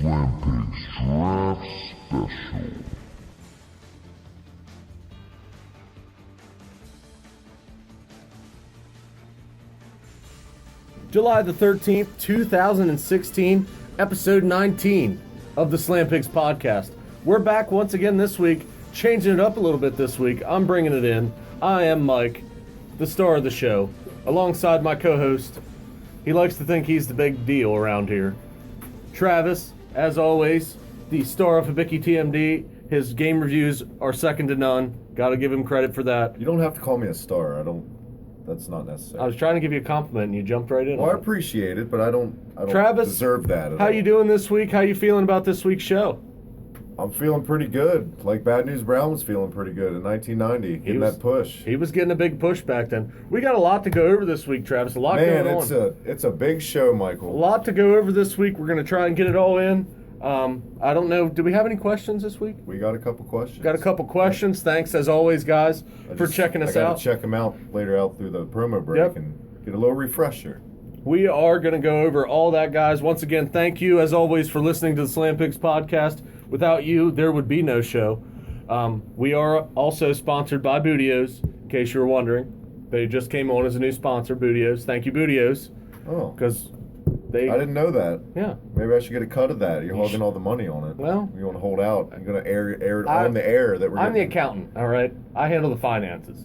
Summerslam Draft Special. July the 13th, 2016, episode 19 of the Slam Pigs podcast. We're back once again this week, changing it up a little bit this week. I'm bringing it in. I am Mike, the star of the show, alongside my co-host. He likes to think he's the big deal around here. Travis, as always, the star of Hibiki TMD. His game reviews are second to none. Gotta give him credit for that. You don't have to call me a star. That's not necessary. I was trying to give you a compliment and you jumped right in. Well, I appreciate it, but I don't Travis, deserve that at how all. you doing this week? How you feeling about this week's show? I'm feeling pretty good. Like Bad News Brown was feeling pretty good in 1990, getting that push. He was getting a big push back then. We got a lot to go over this week, Travis. A lot going on. It's a big show, Michael. A lot to go over this week. We're going to try and get it all in. I don't know. Do we have any questions this week? We got a couple questions. Got a couple questions. Thanks, as always, guys, for checking us out. I got to check them out later out through the promo break and get a little refresher. We are going to go over all that, guys. Once again, thank you, as always, for listening to the Slam Pigs podcast. Without you, there would be no show. We are also sponsored by Bootios, in case you were wondering. They just came on as a new sponsor, Bootios. Thank you, Bootios. Oh. Because I didn't know that. Yeah. Maybe I should get a cut of that. You're hogging all the money on it. Well. You want to hold out. I'm going to air it on the air that we're I'm the accountant, all right? I handle the finances.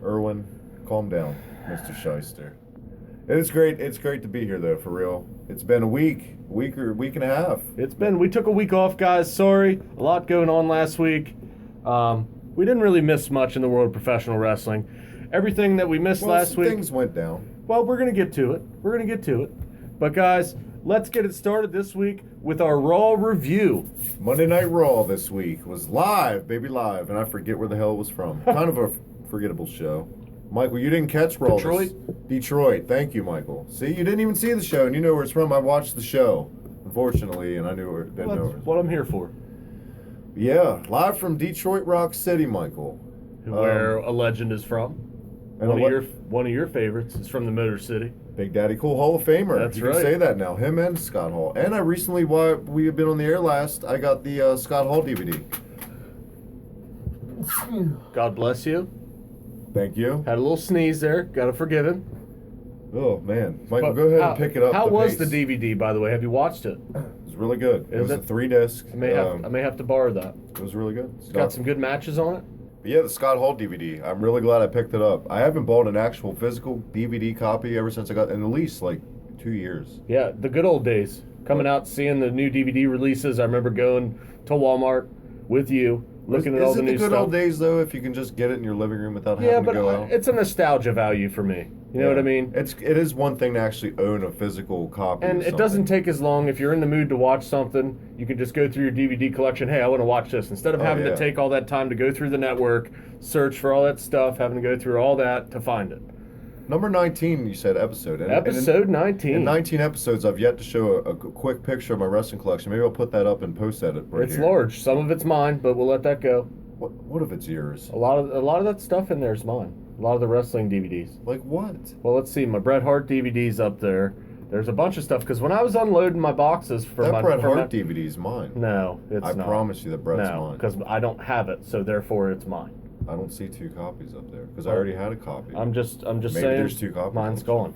Erwin, calm down, Mr. Shyster. It's great to be here, though, for real. It's been a week and a half. We took a week off, guys. Sorry. A lot going on last week. We didn't really miss much in the world of professional wrestling. Everything that we missed last week. Things went down. Well, we're going to get to it. But, guys, let's get it started this week with our Raw review. Monday Night Raw this week was live, baby live, and I forget where the hell it was from. Kind of a forgettable show. Michael, you didn't catch Raw. Detroit. Thank you, Michael. See, you didn't even see the show, and you know where it's from. I watched the show, unfortunately, and I knew where. Well, that's what I'm here for. Yeah, live from Detroit Rock City, Michael. Where a legend is from. One of your favorites is from the Motor City. Big Daddy Cool Hall of Famer. That's you right. can say that now. Him and Scott Hall. And I recently, while we have been on the air last, I got the Scott Hall DVD. God bless you. Thank you. Had a little sneeze there. Gotta forgive him. Oh, man. Michael, go ahead and pick it up. How was the DVD, by the way? Have you watched it? It was really good. It was a 3-disc. I may have to borrow that. It was really good. It's got some good matches on it. Yeah, the Scott Hall DVD. I'm really glad I picked it up. I haven't bought an actual physical DVD copy ever since I got, in at least like 2 years. Yeah, the good old days. Coming out, seeing the new DVD releases. I remember going to Walmart with you, looking at all the new stuff. Is it the good old days, though, if you can just get it in your living room without having to go out? Yeah, but it's a nostalgia value for me. You know what I mean? It is one thing to actually own a physical copy. And it doesn't take as long. If you're in the mood to watch something, you can just go through your DVD collection. Hey, I want to watch this. Instead of having to take all that time to go through the network, search for all that stuff, having to go through all that to find it. Number 19, you said episode. Episode 19. In 19 episodes, I've yet to show a quick picture of my wrestling collection. Maybe I'll put that up and post that right It's here. large. Some of it's mine, but we'll let that go. What if it's yours? A lot of that stuff in there is mine. A lot of the wrestling DVDs. Like what? Well, let's see. My Bret Hart DVD's up there. There's a bunch of stuff because when I was unloading my boxes for that Bret Hart DVD is mine. No, it's not. I promise you that Bret's mine. because I don't have it, so therefore it's mine. I don't see 2 copies up there because I already had a copy. I'm just Maybe saying. There's 2 copies. Mine's gone.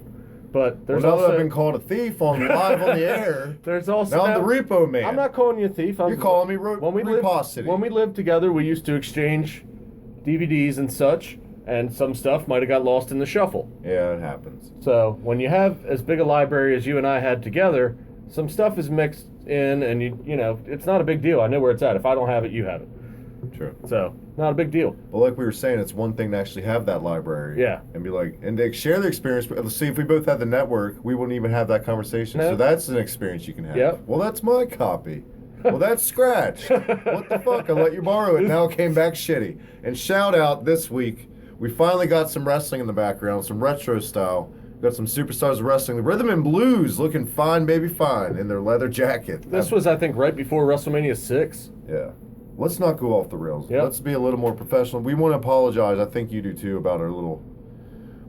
But there's now also. that I've been called a thief live on the air. There's also. Now I'm the repo man. I'm not calling you a thief. You're calling me Repo City. When we lived together, we used to exchange DVDs and such, and some stuff might have got lost in the shuffle. Yeah, it happens. So when you have as big a library as you and I had together, some stuff is mixed in, and you know it's not a big deal. I know where it's at. If I don't have it, you have it. True. So not a big deal. But like we were saying, it's one thing to actually have that library. Yeah. And be like, and to share the experience. But let's see, if we both had the network, we wouldn't even have that conversation. No. So that's an experience you can have. Yep. Well, that's my copy. Well, that's scratched. What the fuck? I let you borrow it. Now it came back shitty. And shout out this week, we finally got some wrestling in the background, some retro style. Got some superstars of wrestling. The Rhythm and Blues looking fine, baby fine, in their leather jacket. This was, I think, right before WrestleMania 6. Yeah. Let's not go off the rails. Yep. Let's be a little more professional. We want to apologize. I think you do too about our little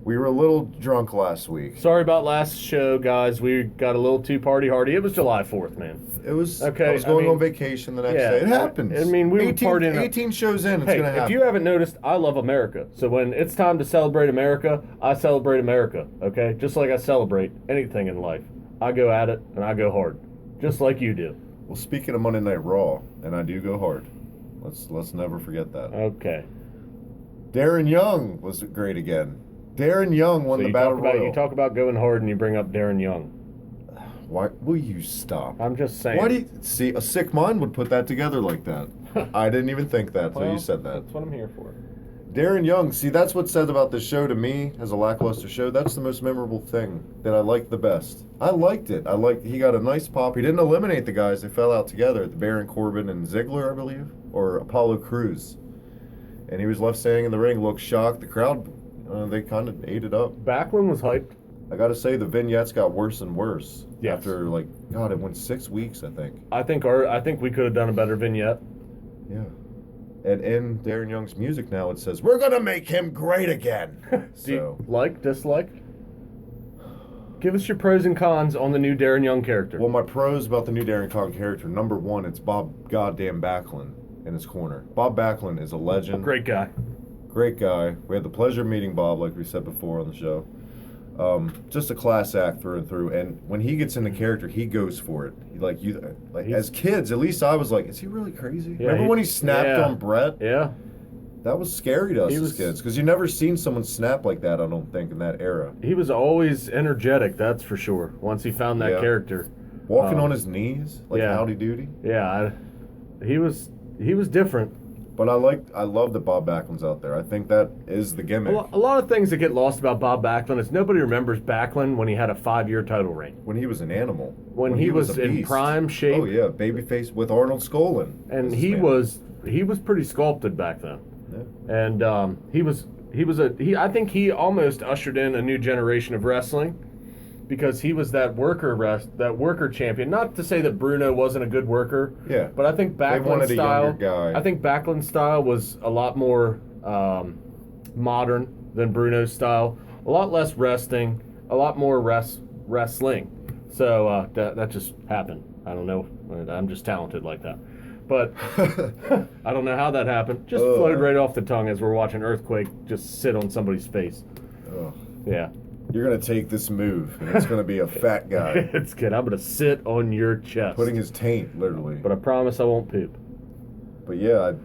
We were a little drunk last week. Sorry about last show, guys. We got a little too party hardy. It was July 4th, man. It was. Okay, I was going on vacation the next day. It happens. I mean, we 18, were partying. 18 shows in, it's hey, going to happen. if you haven't noticed, I love America. So when it's time to celebrate America, I celebrate America, okay? Just like I celebrate anything in life. I go at it, and I go hard. Just like you do. Well, speaking of Monday Night Raw, and I do go hard. Let's never forget that. Okay. Darren Young was great again. Darren Young won the Battle Royal. You talk about going hard and you bring up Darren Young. Why will you stop? I'm just saying. Why do you see a sick mind would put that together like that? I didn't even think that until you said that. That's what I'm here for. Darren Young, see, that's what's said about this show to me as a lackluster show. That's the most memorable thing that I liked the best. I liked it. He got a nice pop. He didn't eliminate the guys. They fell out together. The Baron Corbin and Ziggler, I believe, or Apollo Crews. And he was left standing in the ring, looked shocked. The crowd, they kind of ate it up. Backlund was hyped. I got to say, the vignettes got worse and worse. Yes. After, God, it went 6 weeks, I think. I think we could have done a better vignette. Yeah. And in Darren Young's music now, it says, "We're going to make him great again." Do you like, dislike? Give us your pros and cons on the new Darren Young character. Well, my pros about the new Darren Young character, number one, it's Bob goddamn Backlund in his corner. Bob Backlund is a legend. Great guy. Great guy. We had the pleasure of meeting Bob, like we said before on the show. Just a class act through and through. And when he gets into character, he goes for it. As kids, at least I was like, is he really crazy? Yeah, Remember when he snapped on Brett? Yeah. That was scary to us as kids, because you never seen someone snap like that, I don't think, in that era. He was always energetic, that's for sure, once he found that character. Walking on his knees, Howdy Doody. Yeah, he was different. But I love that Bob Backlund's out there. I think that is the gimmick. A lot of things that get lost about Bob Backlund is nobody remembers Backlund when he had a 5-year title reign. When he was an animal. When he was in prime shape. Oh yeah, babyface with Arnold Skolin. And he was pretty sculpted back then. Yeah. And I think he almost ushered in a new generation of wrestling, because he was that worker champion. Not to say that Bruno wasn't a good worker. Yeah. But I think Backlund's style. Guy. I think Backlund's style was a lot more modern than Bruno's style. A lot less resting. A lot more wrestling. So that just happened. I don't know. I'm just talented like that. But I don't know how that happened. Just flowed right off the tongue as we're watching Earthquake just sit on somebody's face. Yeah. You're going to take this move, and it's going to be a fat guy. It's good. I'm going to sit on your chest. Putting his taint, literally. But I promise I won't poop. But yeah, and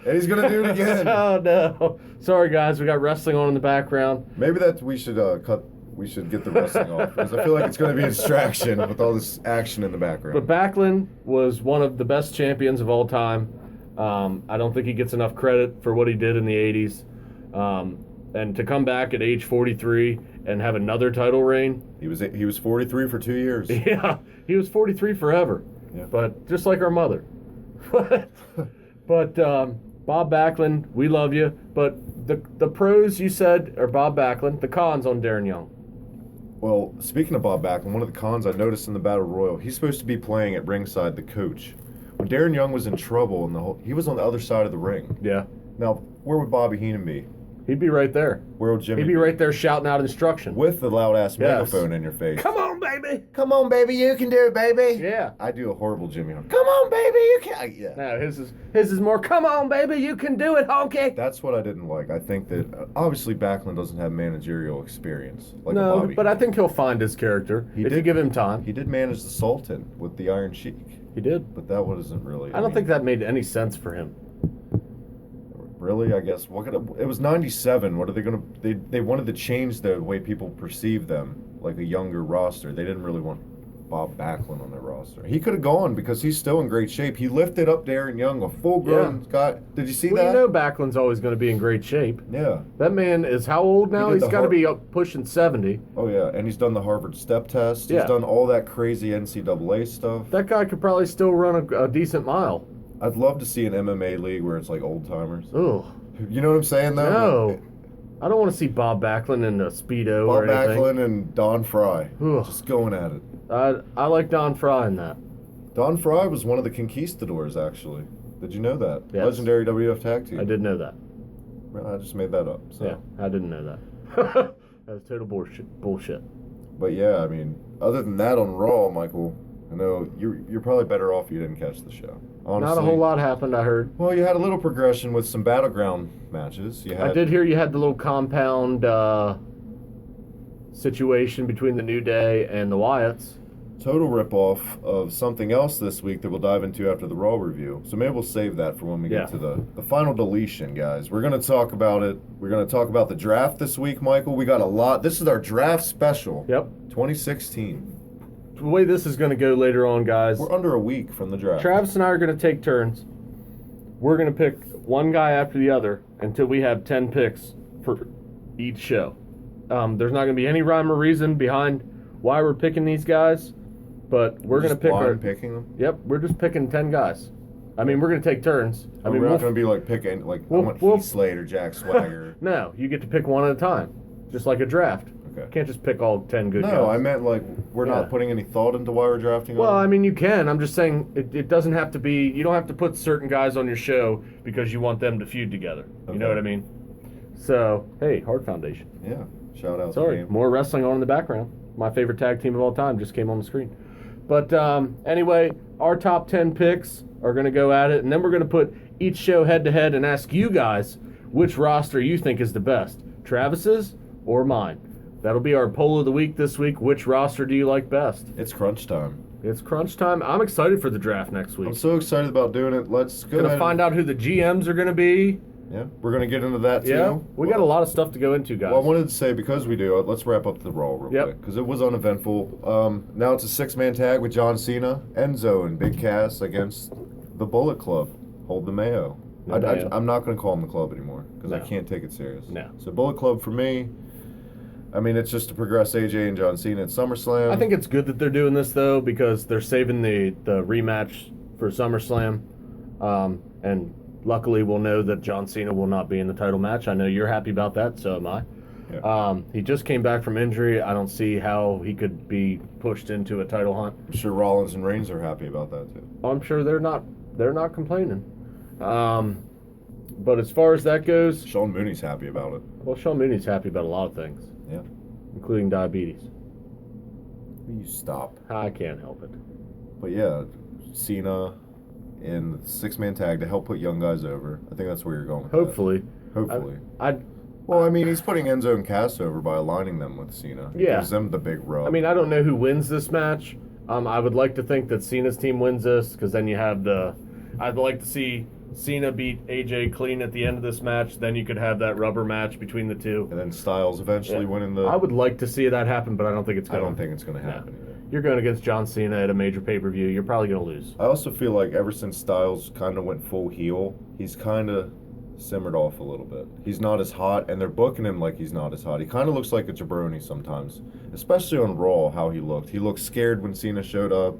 he's going to do it again. Oh, no. Sorry, guys. We got wrestling on in the background. Maybe we should we should get the wrestling off, because I feel like it's going to be a distraction with all this action in the background. But Backlund was one of the best champions of all time. I don't think he gets enough credit for what he did in the 80s. And to come back at age 43 and have another title reign. He was 43 for 2 years. Yeah, he was 43 forever. Yeah. But just like our mother. But Bob Backlund, we love you. But the pros you said are Bob Backlund. The cons on Darren Young. Well, speaking of Bob Backlund, one of the cons I noticed in the Battle Royal, he's supposed to be playing at ringside the coach. When Darren Young was in trouble, he was on the other side of the ring. Yeah. Now, where would Bobby Heenan be? He'd be right there. Where would Jimmy He'd be right there shouting out instruction. With the loud-ass megaphone in your face. Come on, baby. Come on, baby. You can do it, baby. Yeah. I do a horrible Jimmy. Come on, baby. You can. Yeah. No, his is more, come on, baby. You can do it, honky. That's what I didn't like. I think that, obviously, Backlund doesn't have managerial experience. Like no, Bobby but I think he'll find his character if you give him time. He did manage the Sultan with the Iron Sheik. He did. But that wasn't really... I don't think that made any sense for him. Really, I guess. It was 97. What are they going to... They wanted to change the way people perceive them, like a younger roster. They didn't really want Bob Backlund on their roster. He could have gone, because he's still in great shape. He lifted up Darren Young, a full-grown guy. Did you see that? You know Backlund's always going to be in great shape. Yeah. That man is how old now? He's got to be pushing 70. Oh, yeah. And he's done the Harvard step test. He's done all that crazy NCAA stuff. That guy could probably still run a decent mile. I'd love to see an MMA league where it's like old-timers. Ugh. You know what I'm saying, though? No. I don't want to see Bob Backlund in a Speedo or anything. Bob Backlund and Don Fry. Ugh. Just going at it. I like Don Fry in that. Don Fry was one of the conquistadors, actually. Did you know that? Yes. Legendary WWF tag team. I did know that. I just made that up. So. Yeah, I didn't know that. That's total bullshit. But yeah, I mean, other than that on Raw, Michael, I know you're probably better off you didn't catch the show. Honestly, Not a whole lot happened, I heard. Well, you had a little progression with some battleground matches. I did hear you had the little compound situation between the New Day and the Wyatts. Total ripoff of something else this week that we'll dive into after the Raw review. So maybe we'll save that for when we get to the Final Deletion, guys. We're going to talk about it. We're going to talk about the draft this week, Michael. We got a lot. This is our draft special. Yep. 2016. The way this is going to go later on, guys. We're under a week from the draft. Travis and I are going to take turns. We're going to pick one guy after the other until we have 10 picks for each show. There's not going to be any rhyme or reason behind why we're picking these guys. But we're going to pick our... picking them? Yep, we're just picking 10 guys. I mean, we're going to take turns. I mean, we're not going to be like picking, like, I want Heath Slater, Jack Swagger. No, you get to pick one at a time, just like a draft. Okay. You can't just pick all 10 good guys. No, I meant like we're not putting any thought into why we're drafting. Well, I mean, you can. I'm just saying it doesn't have to be... You don't have to put certain guys on your show because you want them to feud together. You know what I mean? So, hey, Hard Foundation. Yeah, shout out. Sorry, more wrestling on in the background. My favorite tag team of all time just came on the screen. But anyway, our top 10 picks are going to go at it, and then we're going to put each show head-to-head and ask you guys which roster you think is the best, Travis's or mine. That'll be our poll of the week this week. Which roster do you like best? It's crunch time. It's crunch time. I'm excited for the draft next week. I'm so excited about doing it. Let's go Gonna find out who the GMs are going to be. Yeah, we're going to get into that, too. Yeah, we got a lot of stuff to go into, guys. Well, I wanted to say, because we do, let's wrap up the Raw real quick, because it was uneventful. Now it's a six-man tag with John Cena, Enzo, and Big Cass against the Bullet Club. Hold the Mayo. I'm not going to call them the club anymore, because I can't take it serious. No. So Bullet Club, for me, I mean, it's just to progress AJ and John Cena at SummerSlam. I think it's good that they're doing this, though, because they're saving the rematch for SummerSlam. And luckily, we'll know that John Cena will not be in the title match. I know you're happy about that, so am I. Yeah. He just came back from injury. I don't see how he could be pushed into a title hunt. I'm sure Rollins and Reigns are happy about that, too. I'm sure they're not complaining. But as far as that goes... Sean Mooney's happy about it. Well, Sean Mooney's happy about a lot of things. Yeah. Including diabetes. You stop. I can't help it. But yeah, Cena in the six-man tag to help put young guys over. I think that's where you're going with Hopefully. that. Hopefully. Well, I mean, he's putting Enzo and Cass over by aligning them with Cena. Yeah. Gives them the big rub. I mean, I don't know who wins this match. I would like to think that Cena's team wins this, because then you have I'd like to see Cena beat AJ clean at the end of this match. Then you could have that rubber match between the two. And then Styles eventually winning the... I would like to see that happen, but I don't think it's going to. I don't think it's going to happen either. You're going against John Cena at a major pay-per-view. You're probably going to lose. I also feel like ever since Styles kind of went full heel, he's kind of simmered off a little bit. He's not as hot, and they're booking him like he's not as hot. He kind of looks like a jabroni sometimes, especially on Raw, how he looked. He looked scared when Cena showed up.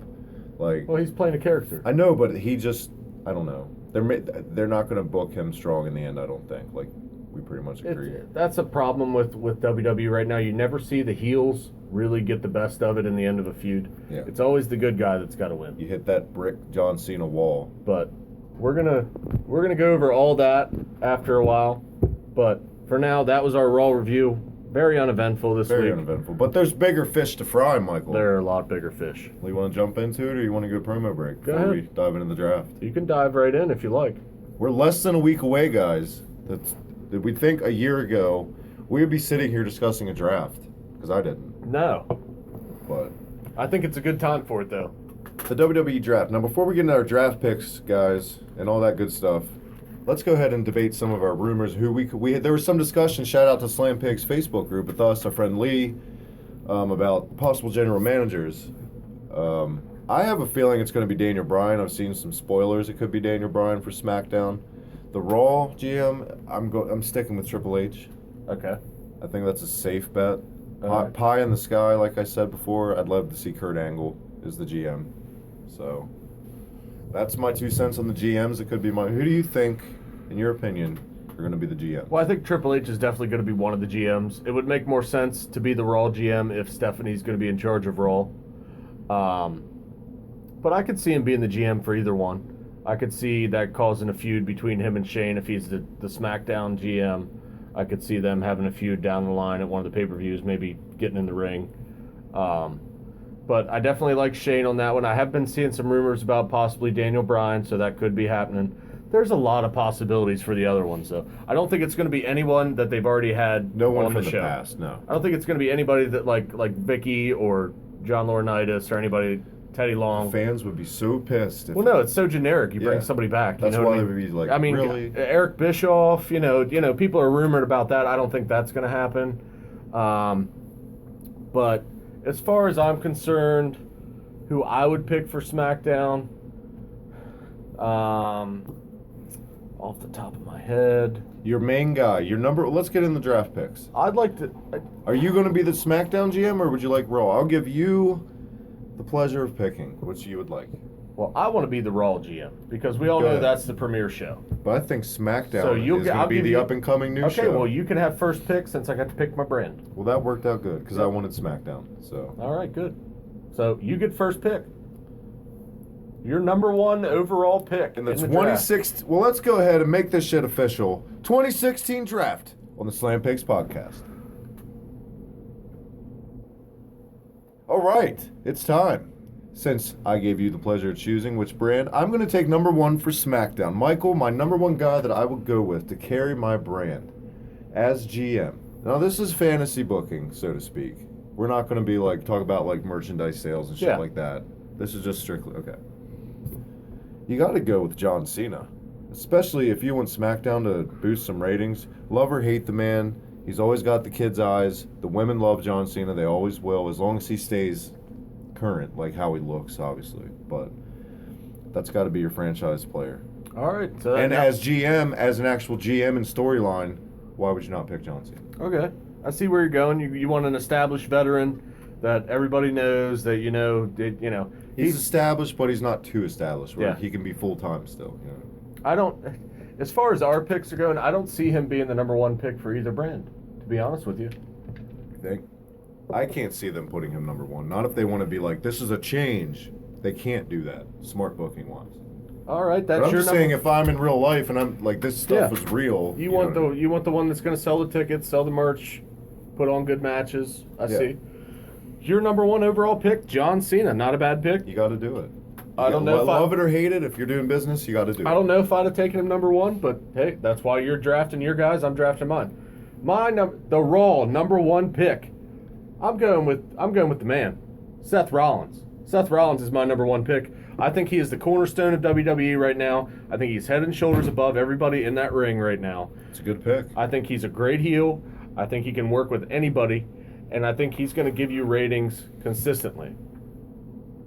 Well, he's playing a character. I know, but he just, I don't know. They're not going to book him strong in the end, I don't think. Like, we pretty much agree. That's a problem with WWE right now. You never see the heels really get the best of it in the end of a feud. Yeah. It's always the good guy that's got to win. You hit that brick John Cena wall. But we're gonna go over all that after a while. But for now, that was our Raw review. Very uneventful this week. Very uneventful. But there's bigger fish to fry, Michael. There are a lot bigger fish. Well, you want to jump into it, or you want to go promo break before we dive into the draft? You can dive right in if you like. We're less than a week away, guys. That we think a year ago we would be sitting here discussing a draft, because I didn't. No. But I think it's a good time for it, though. The WWE Draft. Now, before we get into our draft picks, guys, and all that good stuff, let's go ahead and debate some of our rumors. There was some discussion, shout out to Slam Pig's Facebook group with us, our friend Lee, about possible general managers. I have a feeling it's going to be Daniel Bryan. I've seen some spoilers. It could be Daniel Bryan for SmackDown. The Raw GM, I'm sticking with Triple H. Okay. I think that's a safe bet. Right. Pie in the sky, like I said before. I'd love to see Kurt Angle as the GM. So that's my 2 cents on the GMs. It could be who do you think, in your opinion, are going to be the GM? Well, I think Triple H is definitely going to be one of the GMs. It would make more sense to be the Raw GM if Stephanie's going to be in charge of Raw. But I could see him being the GM for either one. I could see that causing a feud between him and Shane if he's the SmackDown GM. I could see them having a feud down the line at one of the pay-per-views, maybe getting in the ring. But I definitely like Shane on that one. I have been seeing some rumors about possibly Daniel Bryan, so that could be happening. There's a lot of possibilities for the other ones, though. I don't think it's going to be anyone that they've already had No one on from the the show. past, no. I don't think it's going to be anybody that like Vicky or John Laurinaitis or anybody, Teddy Long. Fans would be so pissed. If Well, no, it's so generic. You bring Yeah. somebody back. That's you know why what they would be like, I mean, really? Eric Bischoff. You know, people are rumored about that. I don't think that's going to happen. But as far as I'm concerned, who I would pick for SmackDown, off the top of my head, Your main guy, your number. Let's get in the draft picks. I'd like to. Are you going to be the SmackDown GM or would you like Raw? I'll give you the pleasure of picking which you would like. Well, I want to be the Raw GM because we all know Good. that's the premier show. But I think SmackDown So is you'll going get- to I'll be give the you- up and coming new Okay, show. well, you can have first pick since I got to pick my brand. Well, that worked out good because I wanted SmackDown. So All right, good. So you get first pick. Your number one overall pick in the draft. 2016. Well, let's go ahead and make this shit official. 2016 draft on the Slam Pigs podcast. All right, it's time. Since I gave you the pleasure of choosing which brand, I'm going to take number one for SmackDown. Michael, my number one guy that I would go with to carry my brand as GM. Now, this is fantasy booking, so to speak. We're not going to be like talk about like merchandise sales and shit Yeah. like that. This is just strictly okay. You got to go with John Cena, especially if you want SmackDown to boost some ratings. Love or hate the man, he's always got the kids' eyes. The women love John Cena; they always will, as long as he stays current, like how he looks, obviously. But that's got to be your franchise player. All right. So And as GM, as an actual GM and storyline, why would you not pick John Cena? Okay. I see where you're going. You want an established veteran that everybody knows that He's established, but he's not too established. Where Yeah. he can be full time still. You know? I don't. As far as our picks are going, I don't see him being the number one pick for either brand. To be honest with you. You think? I can't see them putting him number one. Not if they want to be like, this is a change. They can't do that, smart booking wise. All right, But that's I'm your just number. saying, if I'm in real life and I'm like, this stuff Yeah. is real. You know want what I mean? you want the one that's going to sell the tickets, sell the merch, put on good matches. I Yeah. see. Your number one overall pick, John Cena. Not a bad pick. You got to do it. I don't know if love it or hate it. If you're doing business, you got to do it. I don't know if I'd have taken him number one, but hey, that's why you're drafting your guys. I'm drafting mine. The Raw number one pick. I'm going with the man, Seth Rollins. Seth Rollins is my number one pick. I think he is the cornerstone of WWE right now. I think he's head and shoulders above everybody in that ring right now. It's a good pick. I think he's a great heel. I think he can work with anybody, and I think he's going to give you ratings consistently.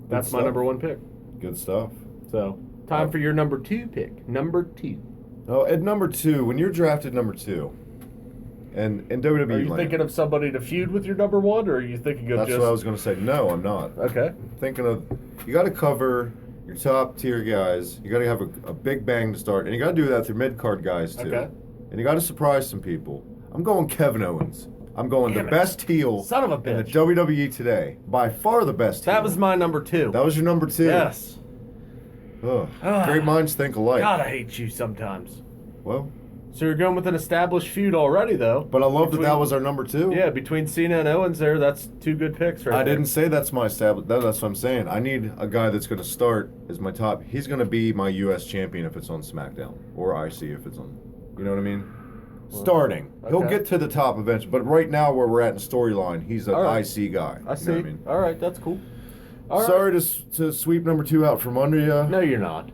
That's my stuff. number one pick. Good stuff. So, time for your number two pick. Number two. Oh, at number two, when you're drafted number two, and in WWE Are you land, thinking of somebody to feud with your number one, or are you thinking of that's just... what I was going to say. No, I'm not. Okay. Thinking of, you got to cover your top tier guys. You got to have a big bang to start, and you got to do that through mid card guys too. Okay. And you got to surprise some people. I'm going Kevin Owens. I'm going Damn the it. best heel Son of a in the bitch. WWE today. By far the best. That heel. was my number two. That was your number two. Yes. Ugh. Ah. Great minds think alike. God, I hate you sometimes. Well, So you're going with an established feud already, though. but I love Between- that was our number two. Yeah, between Cena and Owens there, that's two good picks right I there. didn't say that's my established. That's what I'm saying. I need a guy that's going to start as my top. He's going to be my U.S. champion if it's on SmackDown or IC if it's on. You know what I mean? Starting, he'll okay. get to the top eventually. But right now, where we're at in storyline, he's an All right. IC guy. I see. You know what I mean? All right, that's cool. All right. Sorry to sweep number two out from under you. No, you're not.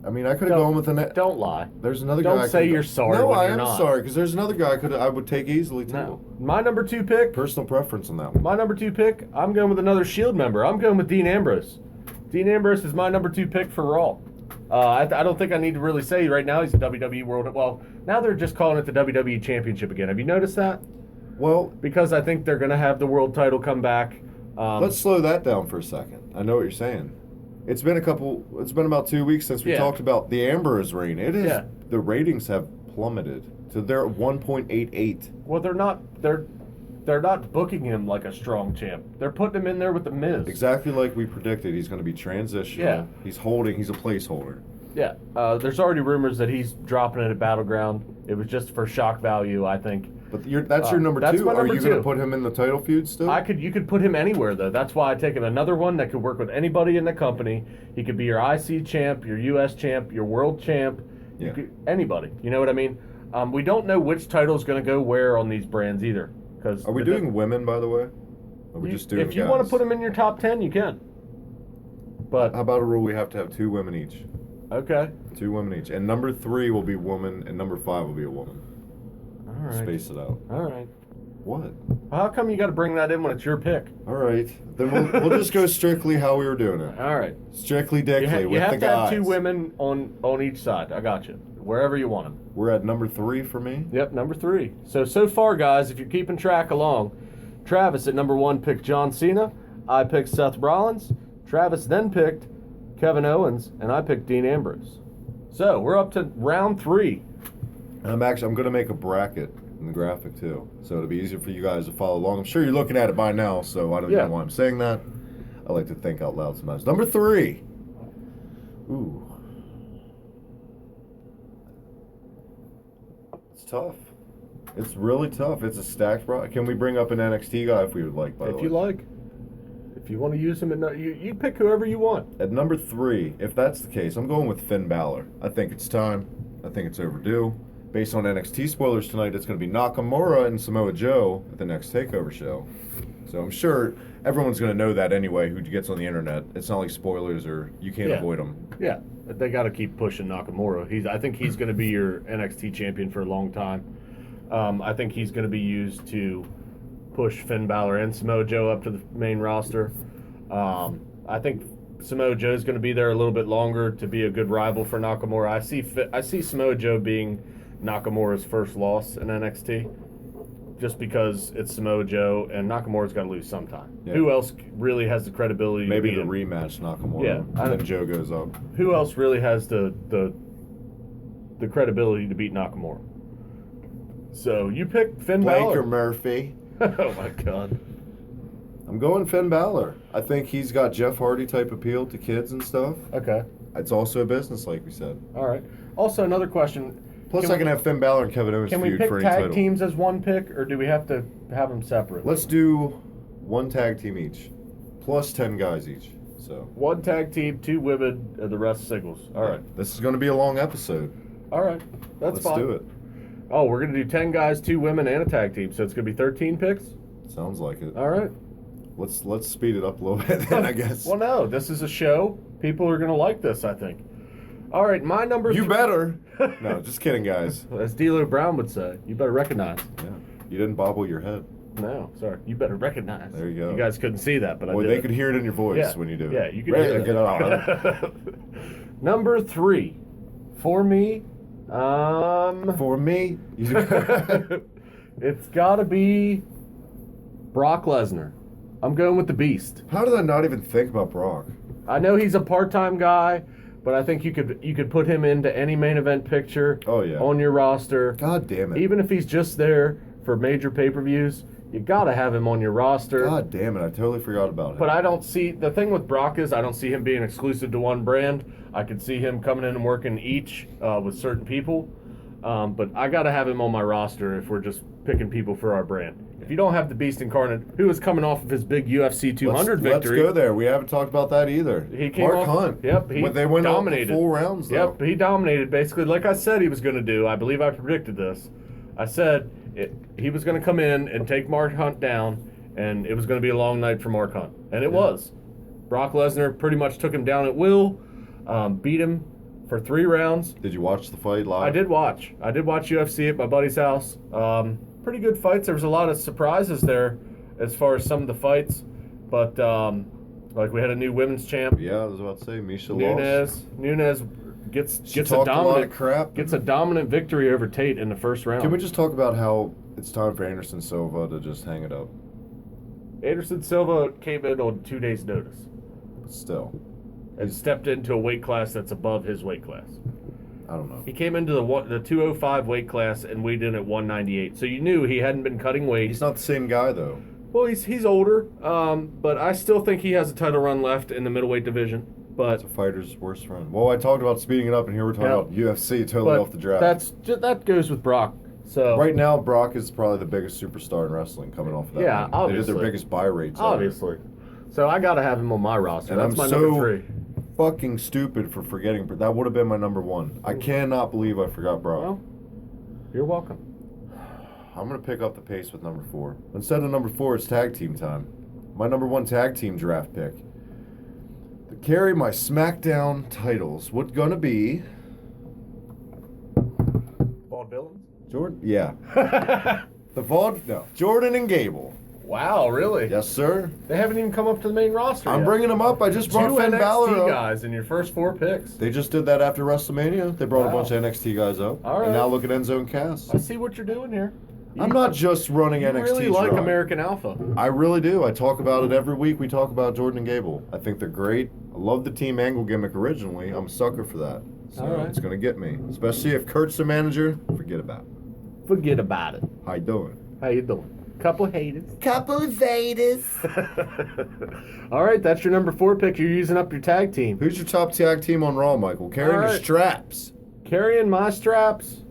I mean, I could have gone with the. Don't lie. There's another Don't guy. I say could've you're gone- sorry No, when I you're am not. sorry because there's another guy I would take easily too. No. My number two pick. Personal preference on that one. My number two pick. I'm going with another Shield member. I'm going with Dean Ambrose. Dean Ambrose is my number two pick for Raw. I don't think I need to really say right now he's the WWE World. Well, now they're just calling it the WWE Championship again. Have you noticed that? Well, Because I think they're going to have the world title come back. let's slow that down for a second. I know what you're saying. It's been about 2 weeks since we Yeah. talked about the Ambrose reign. It is Yeah. the ratings have plummeted to their 1.88. Well, they're not booking him like a strong champ. They're putting him in there with the Miz. Exactly like we predicted. He's going to be transitional. Yeah. He's a placeholder. Yeah. There's already rumors that he's dropping it at Battleground. It was just for shock value, I think. But that's your number that's two. my Are number you going two. to put him in the title feud still? You could put him anywhere though. That's why I take him. Another one that could work with anybody in the company. He could be your IC champ, your US champ, your world champ. Yeah. Anybody. You know what I mean? We don't know which title is going to go where on these brands either. Are we doing women, by the way? Or are we just doing If you guys? want to put them in your top 10, you can. But How about a rule we have to have 2 women each? okay. 2 women each. And number 3 will be woman, and number 5 will be a woman. All right. Space it out. All right. What? How come you got to bring that in when it's your pick? All right. Then we'll just go strictly how we were doing it. All right. Strictly Dickly You with have the to have guys. 2 women on each side. I got you. Wherever you want them. We're at number 3 for me. Yep, number 3. So far, guys, if you're keeping track along, Travis at number 1 picked John Cena. I picked Seth Rollins. Travis then picked Kevin Owens, and I picked Dean Ambrose. So we're up to round 3. And I'm going to make a bracket in the graphic too, so it'll be easier for you guys to follow along. I'm sure you're looking at it by now, so I don't know why I'm saying that. I like to think out loud sometimes. Number 3. Ooh. It's tough. It's really tough. It's a stacked bracket. Can we bring up an NXT guy if we would like, by the way? If you like. If you want to use him, you pick whoever you want. At number 3, if that's the case, I'm going with Finn Balor. I think it's time. I think it's overdue. Based on NXT spoilers tonight, it's going to be Nakamura and Samoa Joe at the next TakeOver show. So I'm sure everyone's going to know that anyway, who gets on the internet. It's not like spoilers or you can't avoid them. Yeah, they got to keep pushing Nakamura. I think he's going to be your NXT champion for a long time. I think he's going to be used to push Finn Balor and Samoa Joe up to the main roster. I think Samoa Joe's going to be there a little bit longer to be a good rival for Nakamura. I see Samoa Joe being Nakamura's first loss in NXT, just because it's Samoa Joe and Nakamura's got to lose sometime. Yeah. Who else really has the credibility? Maybe to the rematch Nakamura. Yeah, and then Joe goes up. Who else really has the credibility to beat Nakamura? So you pick Finn Balor. Baker Murphy. Oh my God. I'm going Finn Balor. I think he's got Jeff Hardy type appeal to kids and stuff. Okay. It's also a business, like we said. All right. Also, another question. Plus, I can have Finn Balor and Kevin Owens feud for any title. Can we pick tag teams as one pick, or do we have to have them separate? Let's do 1 tag team each, plus 10 guys each. So 1 tag team, 2 women, and the rest singles. All right. This is going to be a long episode. All right. That's fine. Let's do it. Oh, we're going to do 10 guys, 2 women, and a tag team, so it's going to be 13 picks? Sounds like it. All right. Let's speed it up a little bit then, I guess. Well, no, this is a show. People are going to like this, I think. All right, my number 3. You better. No, just kidding, guys. As D'Lo Brown would say, you better recognize. Yeah. You didn't bobble your head. No, sorry. You better recognize. There you go. You guys couldn't see that, but Boy, I did. They could hear it in your voice when you do it. Yeah, you could hear it. Number 3. For me, For me? it's got to be Brock Lesnar. I'm going with the Beast. How did I not even think about Brock? I know he's a part-time guy, but I think you could put him into any main event picture on your roster. God damn it. Even if he's just there for major pay-per-views, you got to have him on your roster. God damn it, I totally forgot about him. But I don't see, the thing with Brock is I don't see him being exclusive to one brand. I could see him coming in and working each with certain people. But I got to have him on my roster if we're just picking people for our brand. If you don't have the Beast Incarnate, who is coming off of his big UFC 200 victory. Let's go there. We haven't talked about that either. He came Mark Hunt. Yep, he they went dominated. Full rounds, though. Yep, he dominated basically like I said he was going to do. I believe I predicted this. I said he was going to come in and take Mark Hunt down, and it was going to be a long night for Mark Hunt. And it was. Brock Lesnar pretty much took him down at will, beat him for 3 rounds. Did you watch the fight live? I did watch UFC at my buddy's house. Pretty good fights. There was a lot of surprises there as far as some of the fights. But, like we had a new women's champ. Yeah, I was about to say, Misha Nunes gets a dominant victory over Tate in the first round. Can we just talk about how it's time for Anderson Silva to just hang it up? Anderson Silva came in on 2 days' notice. But still. And stepped into a weight class that's above his weight class. I don't know. He came into the 205 weight class and weighed in at 198. So you knew he hadn't been cutting weight. He's not the same guy, though. Well, he's older, but I still think he has a title run left in the middleweight division. But It's a fighter's worst friend. Well, I talked about speeding it up, and here we're talking about UFC totally off the draft. that goes with Brock. So Right now, Brock is probably the biggest superstar in wrestling coming off of that. Yeah, win. obviously. They did their biggest buy rates ever. obviously. So I got to have him on my roster. And That's I'm my so number 3. fucking stupid for forgetting. That would have been my number 1. I cannot believe I forgot Brock. Well, you're welcome. I'm going to pick up the pace with number 4. Instead of number 4, it's tag team time. My number 1 tag team draft pick. To carry my SmackDown titles, what's going to be... Bald villains? Jordan? Yeah. Jordan and Gable. Wow, really? Yes, sir. They haven't even come up to the main roster I'm yet. bringing them up. I just brought 2 Finn Balor NXT up. guys in your first 4 picks. They just did that after WrestleMania. They brought a Wow. bunch of NXT guys up. All right. And now look at Enzo and Cass. I see what you're doing here. I'm not just running You NXT really like dry. American Alpha. I really do. I talk about it every week. We talk about Jordan and Gable. I think they're great. I love the Team Angle gimmick originally. I'm a sucker for that. So All right. it's going to get me. Especially if Kurt's the manager, forget about it. Forget about it. How you doing? How you doing? Couple haters. Couple of haters. All right, that's your number 4 pick. You're using up your tag team. Who's your top tag team on Raw, Michael? Carrying All your right. straps. Carrying my straps.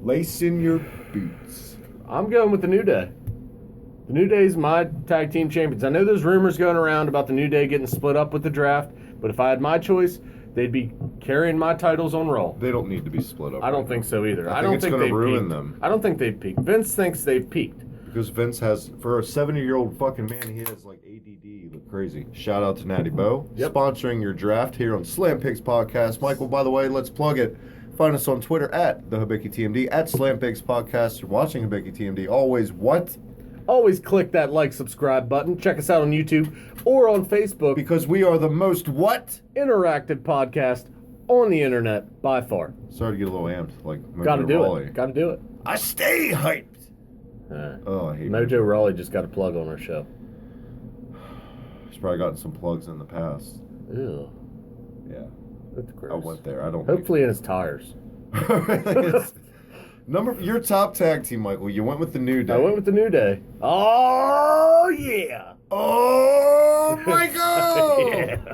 Lacing your boots. I'm going with the New Day. The New Day's my tag team champions. I know there's rumors going around about the New Day getting split up with the draft, but if I had my choice, they'd be carrying my titles on Raw. They don't need to be split up. I don't think so either. I don't think it's gonna they've ruin peaked. them. I don't think they've peaked. Vince thinks they've peaked. Because Vince has, for a 70-year-old fucking man, he has like ADD. Look crazy. Shout out to Natty Bo. Yep. Sponsoring your draft here on Slam Pigs Podcast. Michael, by the way, let's plug it. Find us on Twitter at the Hibiki TMD, at Slam Pigs Podcast. You're watching Hibiki TMD. Always what? Always click that like, subscribe button. Check us out on YouTube or on Facebook. Because we are the most what? Interactive podcast on the internet by far. Sorry to get a little amped. Like Got to Mojo do Rawley. it. Got to do it. I stay hyped. Oh, I hate Mojo Rawley just got a plug on our show. He's probably gotten some plugs in the past. Ew. Yeah. That's gross. I went there. I don't Hopefully in his tires. Your top tag team, Michael. You went with the New Day. I went with the New Day. Oh, yeah. Oh, Michael! Yeah.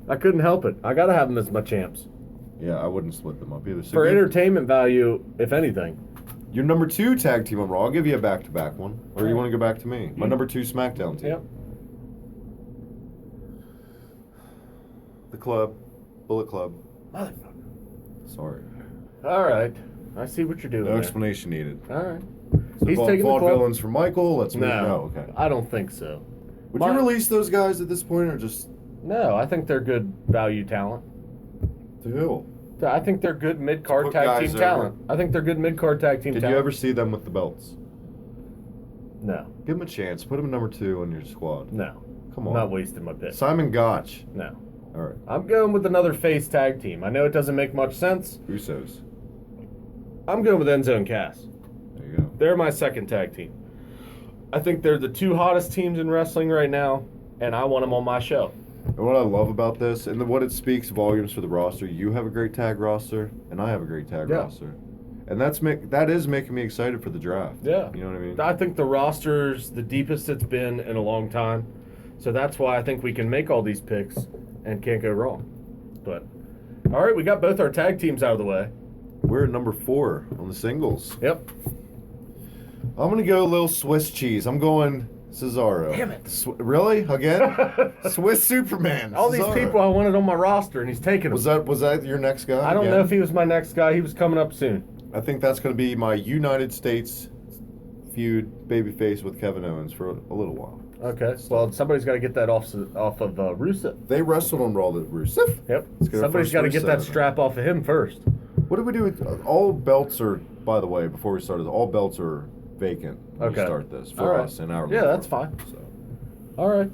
I couldn't help it. I got to have them as my champs. Yeah, I wouldn't split them up either. So For entertainment value, if anything. your number 2 tag team on Raw. I'll give you a back-to-back one. Or you want to go back to me? My Mhm. number 2 SmackDown team. Yep. The Club. Bullet Club. Motherfucker. Sorry. All right. I see what you're doing No there. explanation needed. All right. So He's taking the club. villains for Michael. Let's move. No. No, okay. I don't think so. Would My- you release those guys at this point or just No, I think they're good value talent. to who? I think they're good mid-card put tag guys team over. talent. I think they're good mid-card tag team Did talent. you ever see them with the belts? No. Give them a chance. Put them in number 2 on your squad. No. Come I'm on. not wasting my pick. Simon Gotch. No. All right. I'm going with another face tag team. I know it doesn't make much sense. Usos. I'm going with Enzo and Cass. There you go. They're my second tag team. I think they're the 2 hottest teams in wrestling right now, and I want them on my show. And what I love about this, and what it speaks volumes for the roster, you have a great tag roster, and I have a great tag Yeah. roster. And that is making me excited for the draft. Yeah. You know what I mean? I think the roster's the deepest it's been in a long time. So that's why I think we can make all these picks and can't go wrong. But, all right, we got both our tag teams out of the way. We're at number 4 on the singles. Yep. I'm going to go a little Swiss cheese. I'm going Cesaro. Damn it. Really? Again? Swiss Superman. All these Cesaro. people I wanted on my roster, and he's taking them. Was that your next guy? I don't again? know if he was my next guy. He was coming up soon. I think that's going to be my United States feud babyface with Kevin Owens for a little while. Okay. Well, somebody's got to get that off of Rusev. They wrestled on Raw with Rusev. Yep. Let's get our Somebody's first got to get that Rusev. strap off of him first. What did we do with all belts are? By the way, before we started, all belts are vacant. When Okay. we start this for All right. us in our. Yeah, that's fine. So, All right.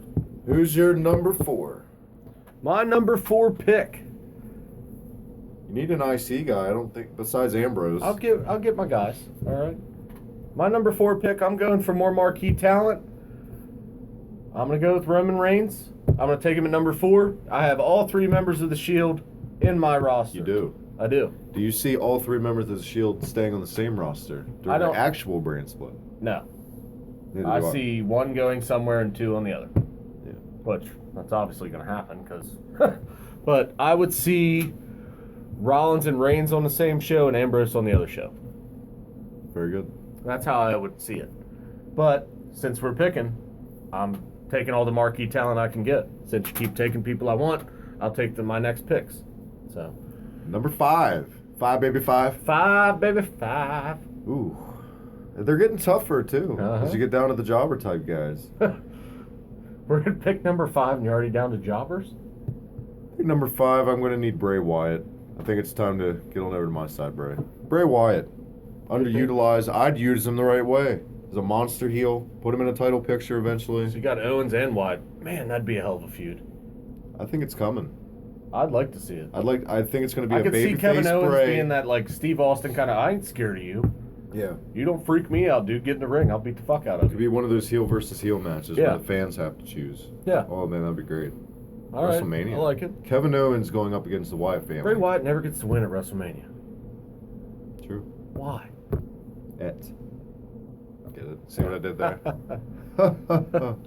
who's your number 4? My number 4 pick. You need an IC guy. I don't think besides Ambrose. I'll get my guys. All right. My number 4 pick, I'm going for more marquee talent. I'm going to go with Roman Reigns. I'm going to take him at number 4. I have all 3 members of the Shield in my roster. You do. I do. Do you see all 3 members of the Shield staying on the same roster during don't- the actual brand split? No. Neither I do see 1 going somewhere and 2 on the other. Yeah. which that's obviously going to happen because. But I would see Rollins and Reigns on the same show and Ambrose on the other show. Very good. That's how I would see it. But since we're picking, I'm taking all the marquee talent I can get. Since you keep taking people I want, I'll take my next picks. So, number 5. 5, baby, 5. 5, baby, 5. Ooh. They're getting tougher, too, Uh-huh. as you get down to the jobber type guys. We're going to pick number 5 and you're already down to jobbers? I think number 5, I'm going to need Bray Wyatt. I think it's time to get on over to my side, Bray. Bray Wyatt. Underutilized. I'd use him the right way. As a monster heel. Put him in a title picture eventually. So you got Owens and Wyatt. Man, that'd be a hell of a feud. I think it's coming. I'd like to see it. I think it's going to be I a could see babyface Kevin Owens Bray. being that like Steve Austin kind of, I ain't scared of you. Yeah. You don't freak me out, dude. Get in the ring. I'll beat the fuck out It of could you. be one of those heel versus heel matches Yeah. where the fans have to choose. Yeah. Oh, man, that'd be great. All right. WrestleMania. I like it. Kevin Owens going up against the Wyatt family. Bray Wyatt never gets to win at WrestleMania. True. Why? Get it? See what I did there?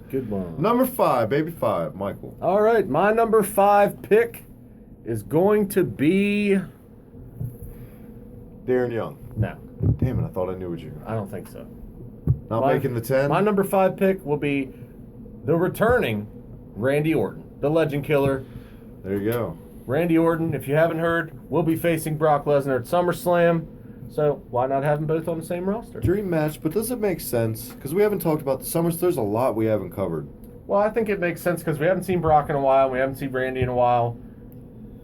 Good one. Number 5, baby 5, Michael. All right, my number 5 pick is going to be... Darren Young. No, Damn it, I thought I knew what you were. I don't think so. Not making the 10? My number 5 pick will be the returning Randy Orton, the Legend Killer. There you go. Randy Orton, if you haven't heard, will be facing Brock Lesnar at SummerSlam. So why not have them both on the same roster? Dream match, but does it make sense? Because we haven't talked about the Summers. There's a lot we haven't covered. Well, I think it makes sense because we haven't seen Brock in a while. We haven't seen Randy in a while.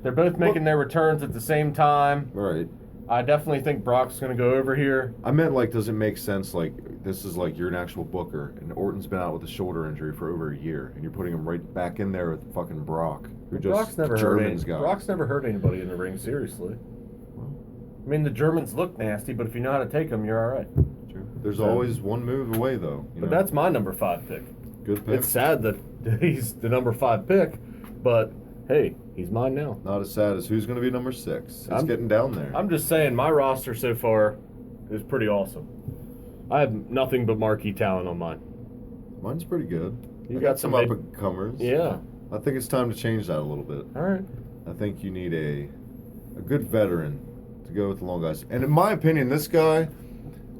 They're both making their returns at the same time. Right. I definitely think Brock's going to go over here. I meant, like, does it make sense, like, this is like you're an actual booker, and Orton's been out with a shoulder injury for over a year, and you're putting him right back in there with fucking Brock, who just Germans guy. Brock's never hurt anybody in the ring, seriously. I mean, the Germans look nasty, but if you know how to take them, you're all right. True. There's always one move away, though. But that's my number 5 pick. Good pick. It's sad that he's the number 5 pick, but hey, he's mine now. Not as sad as who's going to be number 6. It's getting down there. I'm just saying, my roster so far is pretty awesome. I have nothing but marquee talent on mine. Mine's pretty good. You I got some some up-and-comers. Yeah. I think it's time to change that a little bit. All right. I think you need a good veteran to go with the long guys. And in my opinion, this guy,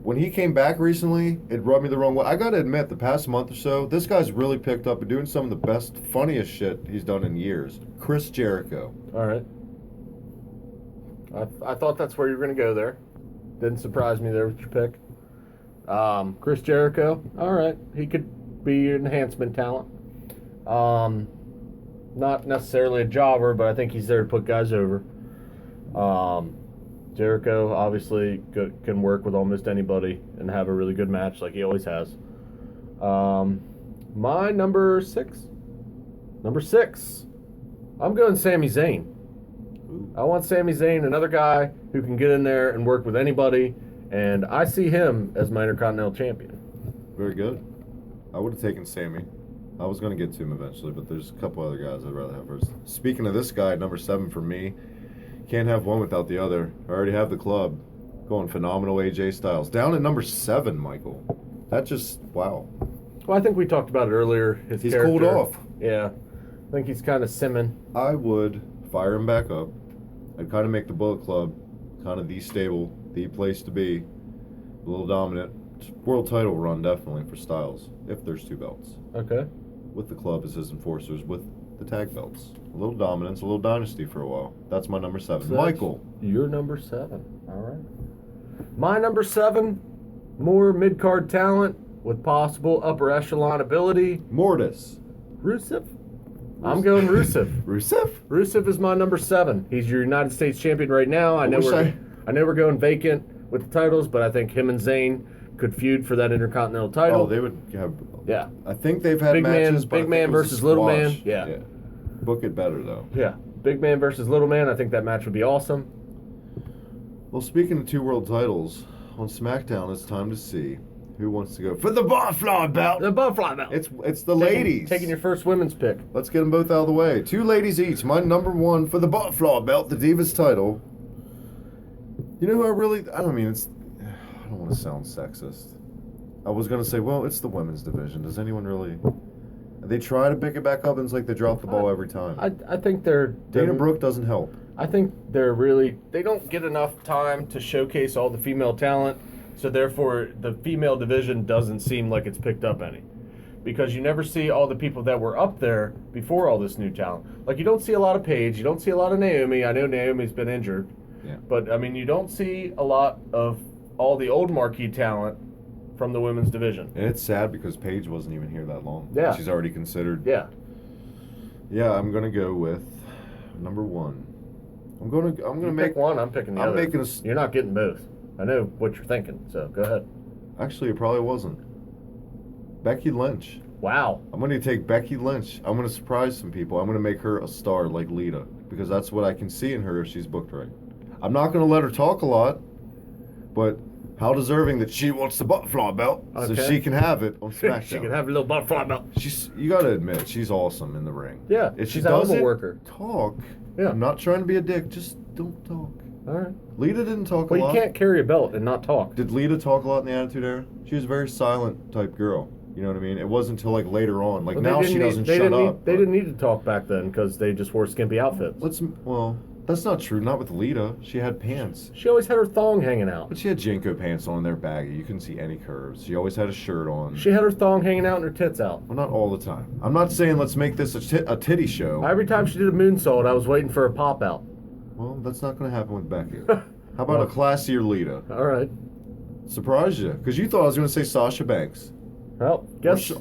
when he came back recently, it rubbed me the wrong way. I got to admit, the past month or so, this guy's really picked up and doing some of the best, funniest shit he's done in years. Chris Jericho. All right. I thought that's where you were going to go there. Didn't surprise me there with your pick. Chris Jericho. All right. He could be an enhancement talent. Not necessarily a jobber, but I think he's there to put guys over. Jericho obviously can work with almost anybody and have a really good match like he always has. My number 6. Number 6. I'm going Sami Zayn. Ooh. I want Sami Zayn, another guy who can get in there and work with anybody, and I see him as my Intercontinental Champion. Very good. I would have taken Sammy. I was going to get to him eventually, but there's a couple other guys I'd rather have first. Speaking of this guy, number 7 for me, can't have one without the other. I already have the club. Going phenomenal AJ Styles. Down at number 7, Michael. That just, wow. Well, I think we talked about it earlier. He's cooled off. Yeah. I think he's kind of simming. I would fire him back up. I'd kind of make the Bullet Club kind of the stable, the place to be. A little dominant. World title run, definitely, for Styles, if there's 2 belts. Okay. With the club as his enforcers, with the tag belts. A little dominance, a little dynasty for a while. That's my number 7. So Michael. Your number 7. All right. My number 7, more mid-card talent with possible upper echelon ability. Mortis. Rusev. I'm going Rusev. Rusev? Rusev is my number 7. He's your United States champion right now. I know we're going vacant with the titles, but I think him and Zayn could feud for that Intercontinental title. Oh, they would have. Yeah. I think they've had Big matches. man versus little man. Yeah. Book it better though. Yeah. Big man versus little man. I think that match would be awesome. Well, speaking of 2 world titles on SmackDown, it's time to see who wants to go for the butterfly belt. The butterfly belt. It's the ladies. Taking your first women's pick. Let's get them both out of the way. 2 ladies each. My number 1 for the butterfly belt, the Divas title. You know who I don't want to sound sexist. I was going to say, well, it's the women's division. Does anyone really? They try to pick it back up, and it's like they drop the ball every time. I think they're Dana Brooke doesn't help. I think they don't get enough time to showcase all the female talent, so therefore the female division doesn't seem like it's picked up any. Because you never see all the people that were up there before all this new talent. Like, you don't see a lot of Paige, you don't see a lot of Naomi. I know Naomi's been injured. Yeah. But, I mean, you don't see a lot of all the old marquee talent from the women's division. And it's sad because Paige wasn't even here that long. Yeah. She's already considered. Yeah. Yeah, I'm going to go with number 1. I'm going to make pick one, I'm picking the other. You're not getting both. I know what you're thinking, so go ahead. Actually, it probably wasn't. Becky Lynch. Wow. I'm going to take Becky Lynch. I'm going to surprise some people. I'm going to make her a star like Lita, because that's what I can see in her if she's booked right. I'm not going to let her talk a lot, but how deserving that she wants the butterfly belt, so she can have it on SmackDown. She can have a little butterfly belt. You got to admit, she's awesome in the ring. Yeah, if she's she a doesn't worker. Talk. Yeah. I'm not trying to be a dick. Just don't talk. All right. Lita didn't talk a lot. Well, you can't carry a belt and not talk. Did Lita talk a lot in the Attitude Era? She was a very silent type girl. You know what I mean? It wasn't until like later on. Like, now she doesn't shut up. They didn't need to talk back then because they just wore skimpy outfits. Well, that's not true. Not with Lita. She had pants. She always had her thong hanging out. But she had Jenko pants on. They're baggy. You couldn't see any curves. She always had a shirt on. She had her thong hanging out and her tits out. Well, not all the time. I'm not saying let's make this a titty show. Every time she did a moonsault, I was waiting for a pop out. Well, that's not going to happen with Becky. How about a classier Lita? All right. Surprised you, because you thought I was going to say Sasha Banks. Well,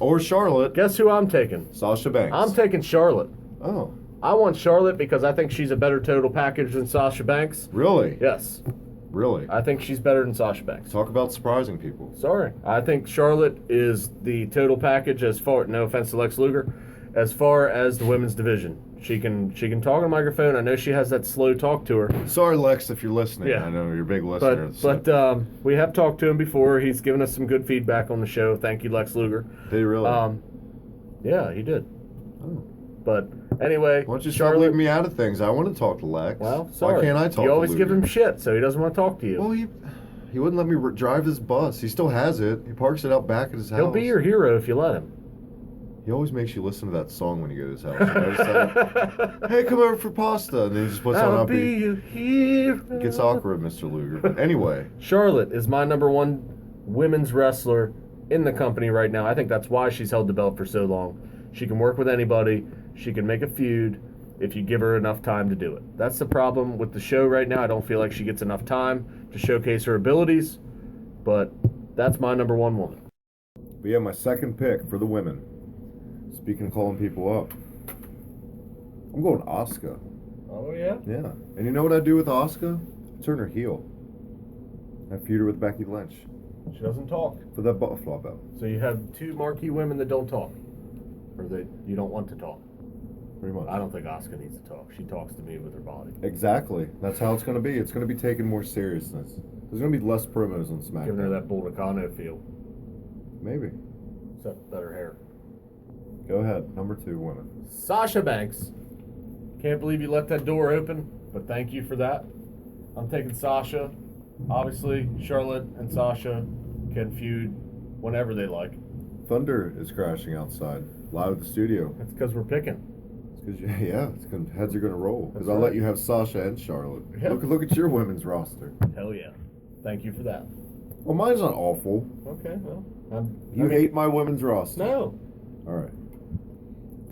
or Charlotte. Guess who I'm taking? Sasha Banks. I'm taking Charlotte. Oh. I want Charlotte because I think she's a better total package than Sasha Banks. Really? Yes. Really? I think she's better than Sasha Banks. Talk about surprising people. Sorry. I think Charlotte is the total package as far, no offense to Lex Luger, as far as the women's division. She can talk on a microphone. I know she has that slow talk to her. Sorry, Lex, if you're listening. Yeah. I know you're a big listener. But we have talked to him before. He's given us some good feedback on the show. Thank you, Lex Luger. Did he really? Yeah, he did. Oh. But anyway, why don't you start leaving me out of things? I want to talk to Lex. Well, sorry. Why can't I talk to Luger? You always give him shit, so he doesn't want to talk to you. Well, he wouldn't let me drive his bus. He still has it. He parks it out back at his house. He'll be your hero if you let him. He always makes you listen to that song when you go to his house. You notice that? Hey, come over for pasta. And then he just puts on I'll be your hero. It gets awkward, Mr. Luger. Anyway. Charlotte is my number 1 women's wrestler in the company right now. I think that's why she's held the belt for so long. She can work with anybody. She can make a feud if you give her enough time to do it. That's the problem with the show right now. I don't feel like she gets enough time to showcase her abilities. But that's my number 1 woman. But yeah, my second pick for the women. Speaking of calling people up, I'm going Asuka. Oh, yeah? Yeah. And you know what I do with Asuka? Turn her heel. I feud her with Becky Lynch. She doesn't talk. For that butterfly belt. So you have 2 marquee women that don't talk. Or that you don't want to talk. Pretty much. I don't think Asuka needs to talk. She talks to me with her body. Exactly. That's how it's going to be. It's going to be taken more seriousness. There's going to be less promos on SmackDown. Giving her that Bull Nakano feel. Maybe. Except better hair. Go ahead. Number 2 woman. Sasha Banks. Can't believe you let that door open, but thank you for that. I'm taking Sasha. Obviously, Charlotte and Sasha can feud whenever they like. Thunder is crashing outside, live at the studio. That's because we're picking. It's because heads are going to roll. Because I'll right. let you have Sasha and Charlotte. Yeah. Look at your women's roster. Hell yeah. Thank you for that. Well, mine's not awful. Okay, well. You hate my women's roster. No. All right.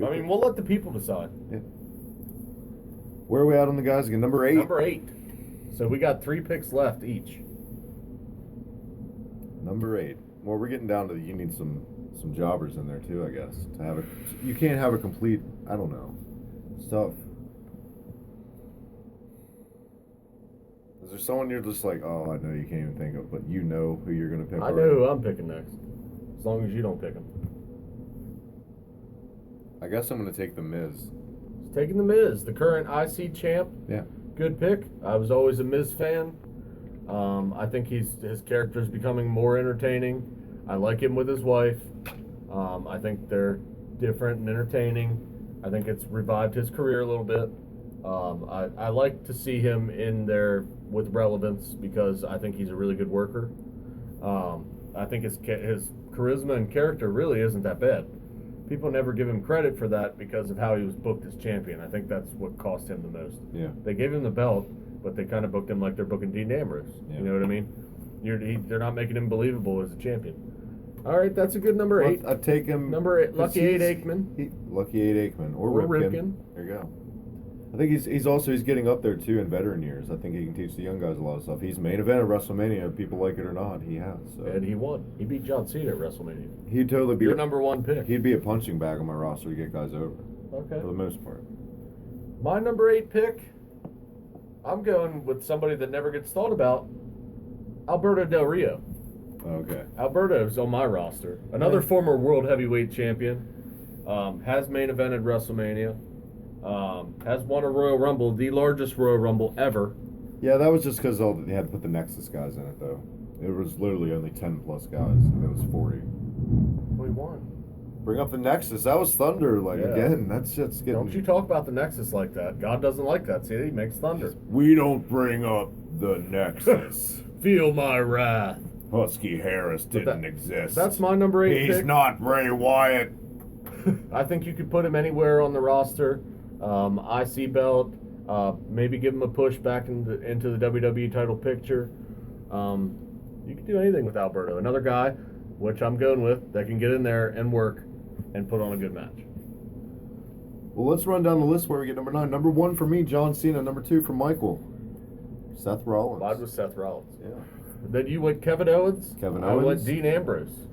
I mean, we'll let the people decide. Yeah. Where are we at on the guys again? Number 8? Number 8. So we got 3 picks left each. Number 8. Well, we're getting down to you need some jobbers in there too, I guess. You can't have a complete, I don't know, stuff. Is there someone you're just like, oh, I know you can't even think of, but you know who you're going to pick? I know who I'm picking next. As long as you don't pick him. I guess I'm going to take The Miz. He's taking The Miz, the current IC champ. Yeah. Good pick. I was always a Miz fan. I think his character is becoming more entertaining. I like him with his wife. I think they're different and entertaining. I think it's revived his career a little bit. I like to see him in there with relevance because I think he's a really good worker. I think his charisma and character really isn't that bad. people never give him credit for that because of how he was booked as champion. I think that's what cost him the most. Yeah. They gave him the belt, but they kind of booked him like they're booking Dean Ambrose. Yeah. You know what I mean? They're not making him believable as a champion. All right, that's a good number 8. I'd take him. Number 8, Lucky 8 Aikman. Lucky 8 Aikman or Ripken. There you go. I think he's getting up there too in veteran years. I think he can teach the young guys a lot of stuff. He's main event at WrestleMania, people like it or not. He has. So. And he won. He beat John Cena at WrestleMania. He'd totally be your number 1 pick. He'd be a punching bag on my roster to get guys over. Okay. For the most part. My number 8 pick, I'm going with somebody that never gets thought about, Alberto Del Rio. Okay. Alberto's on my roster. Another former world heavyweight champion. Has main evented WrestleMania. Has won a Royal Rumble, the largest Royal Rumble ever. Yeah, that was just because they had to put the Nexus guys in it, though. It was literally only 10 plus guys, and it was 40. We won. Bring up the Nexus. That was thunder. Again, that's just getting. Don't you talk about the Nexus like that. God doesn't like that. See, he makes thunder. We don't bring up the Nexus. Feel my wrath. Husky Harris didn't exist. That's my number 8 pick. He's not Bray Wyatt. I think you could put him anywhere on the roster. IC belt. Maybe give him a push back into the WWE title picture. You can do anything with Alberto. Another guy, which I'm going with, that can get in there and work and put on a good match. Well, let's run down the list where we get number 9. Number 1 for me, John Cena. Number 2 for Michael, Seth Rollins. Mine was Seth Rollins. Yeah. Then you went Kevin Owens. I went Dean Ambrose.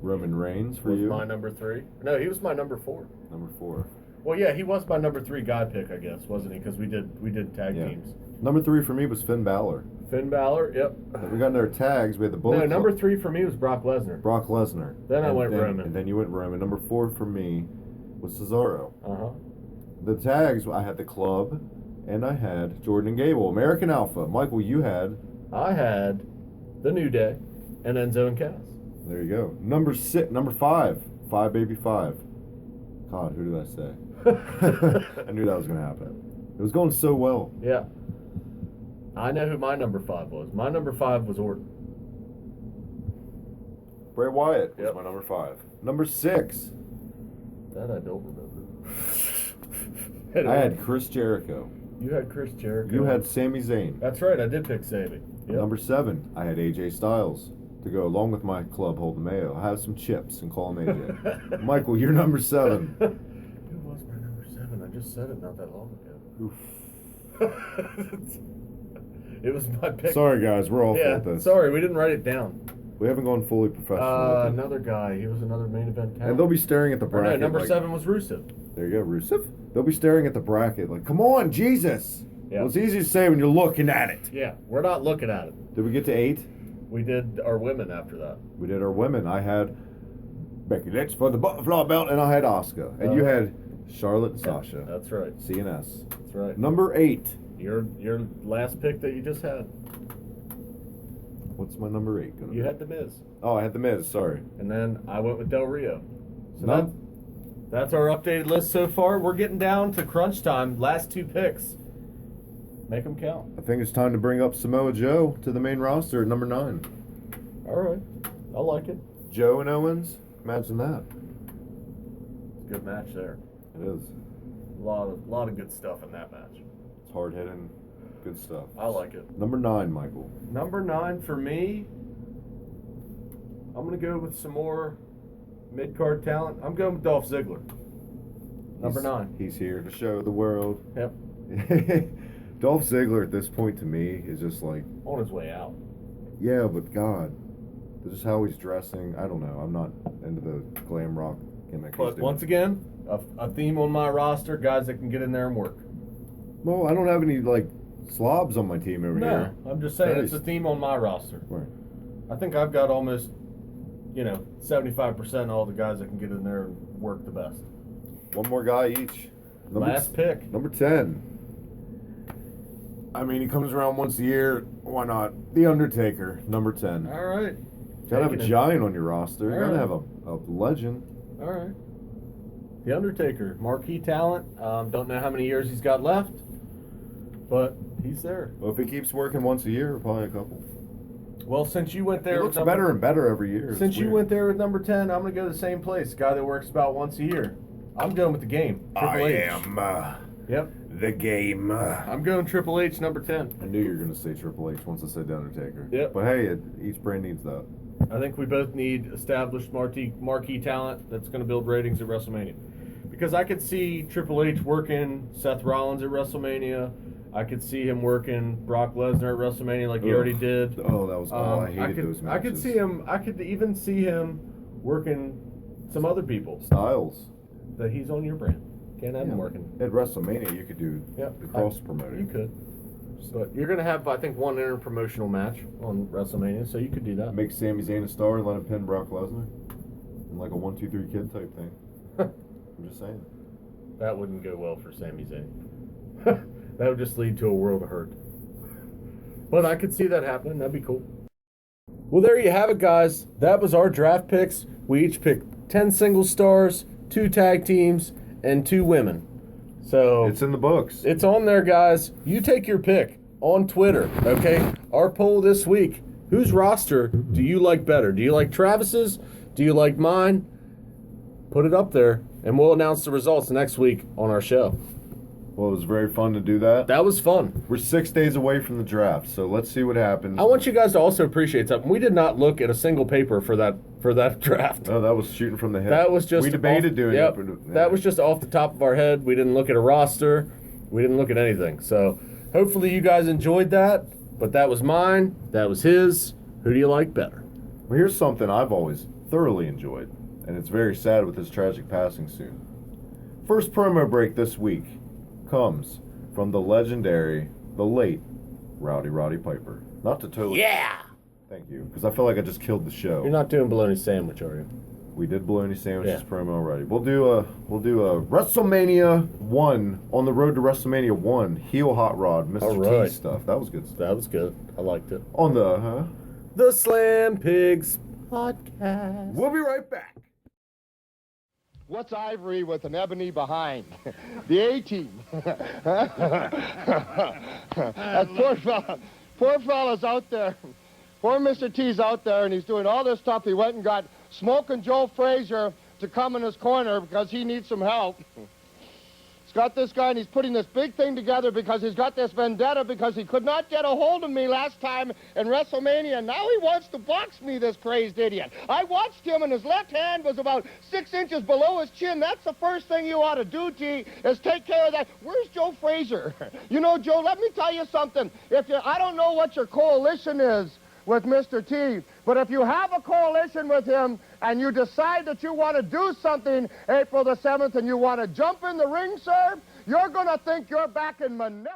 Roman Reigns for was you. My number 3. No, he was my number 4. Number 4. Well, yeah, he was my number 3 guy pick, I guess, wasn't he? Because we did tag teams. Number 3 for me was Finn Balor. Finn Balor, yep. We got in our tags. We had the Bullet Club. Number 3 for me was Brock Lesnar. Brock Lesnar. Then I went Roman. And then you went Roman. Number 4 for me was Cesaro. Uh-huh. The tags, I had the Club, and I had Jordan and Gable. American Alpha. Michael, you had? I had the New Day and Enzo and Cass. There you go. Number 5. 5 baby 5. God, who did I say? I knew that was going to happen. It was going so well. Yeah. I know who my number 5 was. My number 5 was Orton. Bray Wyatt was my number 5. Number 6. That I don't remember. I had Chris Jericho. You had Chris Jericho. You had Sami Zayn. That's right, I did pick Sami. Yep. Number 7, I had AJ Styles to go along with my club Holden Mayo. I have some chips and call him AJ. Michael, you're number 7. Who was my number 7? I just said it not that long ago. It was my pick. Sorry, guys, we're awful at this. Sorry, we didn't write it down. We haven't gone fully professional. Another guy. He was another main event talent. And they'll be staring at the bracket. No, number 7 was Rusev. There you go, Rusev. They'll be staring at the bracket like, come on, Jesus. Yeah. Well, it's easy to say when you're looking at it. Yeah, we're not looking at it. Did we get to 8? We did our women after that. We did our women. I had Becky Lynch for the butterfly belt, and I had Asuka. And you had Charlotte and Sasha. That's right. CNS. That's right. Number 8. Your last pick that you just had. What's my number 8 gonna be? You had The Miz. Oh, I had The Miz, sorry. And then I went with Del Rio. So that's our updated list so far. We're getting down to crunch time. Last 2 picks. Make them count. I think it's time to bring up Samoa Joe to the main roster at number 9. All right. I like it. Joe and Owens? Imagine that. Good match there. It is. A lot of good stuff in that match. It's hard-hitting. Good stuff. I like it. Number 9, Michael. Number 9 for me, I'm going to go with some more mid-card talent. I'm going with Dolph Ziggler. Number 9. He's here to show the world. Yep. Dolph Ziggler at this point to me is just like... On his way out. Yeah, but God. Just how he's dressing. I don't know. I'm not into the glam rock gimmick. But once again, a theme on my roster, guys that can get in there and work. Well, I don't have any, slobs on my team over here. No, I'm just saying it's a theme on my roster. Right. I think I've got almost, 75% of all the guys that can get in there and work the best. One more guy each. Last pick. Number 10. I mean, he comes around once a year. Why not? The Undertaker, number 10. All right. Gotta have a giant on your roster. You gotta have a legend. All right. The Undertaker, marquee talent. Don't know how many years he's got left, but he's there. Well, if he keeps working once a year, probably a couple. Well, since you went It there, looks better and better every year. It's Since you weird. went there with number 10, I'm gonna go to the same place. Guy that works about once a year. I'm going with the game. Triple H. Yep. The game. I'm going Triple H number 10. I knew you were going to say Triple H once I said The Undertaker. Yep. But hey, each brand needs that. I think we both need established marquee talent that's going to build ratings at WrestleMania. Because I could see Triple H working Seth Rollins at WrestleMania. I could see him working Brock Lesnar at WrestleMania like he already did. Oh, that was I hated those matches. I could see him. I could even see him working some other people Styles. that he's on your brand. Can't have him working. At WrestleMania, you could do the cross promoting. You could. But you're going to have, I think, one inter-promotional match on WrestleMania, so you could do that. Make Sami Zayn a star and let him pin Brock Lesnar. And like a 1, 2, 3 kid type thing. I'm just saying. That wouldn't go well for Sami Zayn. That would just lead to a world of hurt. But I could see that happening. That'd be cool. Well, there you have it, guys. That was our draft picks. We each picked 10 single stars, 2 tag teams, and 2 women. So It's in the books. it's on there, guys. You take your pick on Twitter, okay? Our poll this week, whose roster do you like better? Do you like Travis's? Do you like mine? Put it up there, and we'll announce the results next week on our show. Well, it was very fun to do that. That was fun. We're 6 days away from the draft, so let's see what happens. I want you guys to also appreciate something. We did not look at a single paper for that draft. Oh, that was shooting from the hip. That was just we debated doing it. but That was just off the top of our head. We didn't look at a roster. We didn't look at anything. So hopefully you guys enjoyed that. But that was mine. That was his. Who do you like better? Well, here's something I've always thoroughly enjoyed, and it's very sad with his tragic passing soon. First promo break this week comes from the legendary, the late Roddy Piper. Not to totally... Yeah! Thank you, because I feel like I just killed the show. You're not doing bologna sandwich, are you? We did bologna sandwiches Yeah. promo already. We'll do a WrestleMania 1 on the road to WrestleMania 1 heel hot rod Mr. All right. T stuff. That was good stuff. That was good. I liked it. On the The Slam Pigs Podcast. We'll be right back. What's ivory with an ebony behind? The A-team. That poor fella's out there. Poor Mr. T's out there, and he's doing all this stuff. He went and got Smoking Joe Frazier to come in his corner because he needs some help. He's got this guy, and he's putting this big thing together because he's got this vendetta because he could not get a hold of me last time in WrestleMania, and now he wants to box me, this crazed idiot. I watched him, and his left hand was about 6 inches below his chin. That's the first thing you ought to do, T, is take care of that. Where's Joe Frazier? You know, Joe, let me tell you something. I don't know what your coalition is with Mr. T, but if you have a coalition with him and you decide that you want to do something April the 7th and you want to jump in the ring, sir, you're going to think you're back in Manila.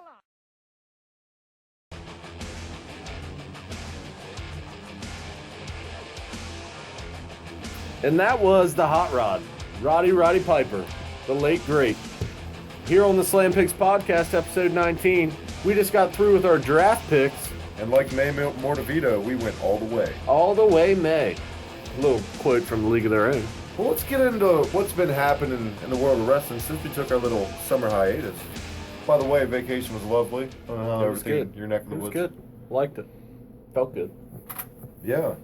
And that was the Hot Rod, Roddy Piper, the late great. Here on the Slam Pigs Podcast, episode 19, we just got through with our draft picks. And like May Mortavito, we went all the way. All the way May. A little quote from the League of Their Own. Well, let's get into what's been happening in the world of wrestling since we took our little summer hiatus. By the way, vacation was lovely. I don't know how It was good. Your neck of the It was woods. good. Liked it. Felt good. Yeah.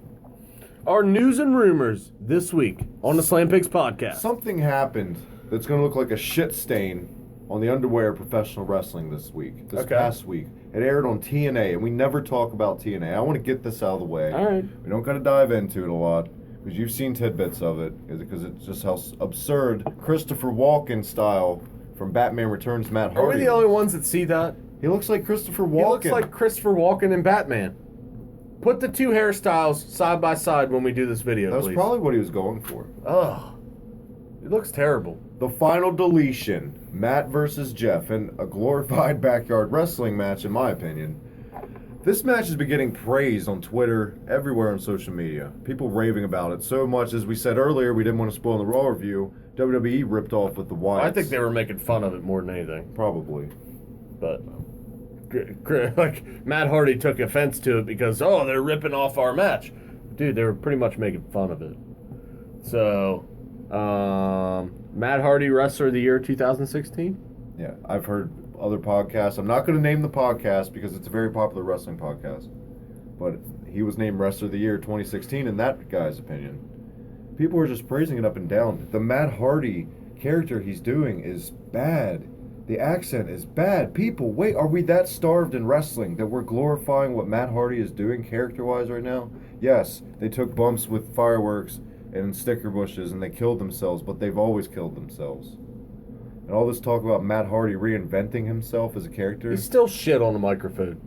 Our news and rumors this week on the Slam Pigs Podcast. Something happened that's going to look like a shit stain on the underwear of professional wrestling this week. This past week. It aired on TNA, and we never talk about TNA. I want to get this out of the way. All right. We don't got to dive into it a lot, because you've seen tidbits of it, because it's just how absurd Christopher Walken style from Batman Returns Matt Hardy. Are we the only ones that see that? He looks like Christopher Walken. He looks like Christopher Walken in Batman. Put the two hairstyles side by side when we do this video, That was please. probably what he was going for. Ugh. It looks terrible. The Final Deletion, Matt versus Jeff, in a glorified backyard wrestling match, in my opinion. This match has been getting praised on Twitter, everywhere on social media. People raving about it so much, as we said earlier, we didn't want to spoil the Raw review. WWE ripped off with the Wyatts. I think they were making fun of it more than anything. Probably. But, like, Matt Hardy took offense to it because, they're ripping off our match. Dude, they were pretty much making fun of it. So, Matt Hardy, Wrestler of the Year 2016? Yeah, I've heard other podcasts. I'm not going to name the podcast because it's a very popular wrestling podcast. But he was named Wrestler of the Year 2016 in that guy's opinion. People are just praising it up and down. The Matt Hardy character he's doing is bad. The accent is bad. People, wait, are we that starved in wrestling that we're glorifying what Matt Hardy is doing character-wise right now? Yes, they took bumps with fireworks and sticker bushes and they killed themselves, but they've always killed themselves. And all this talk about Matt Hardy reinventing himself as a character. He's still shit on the microphone.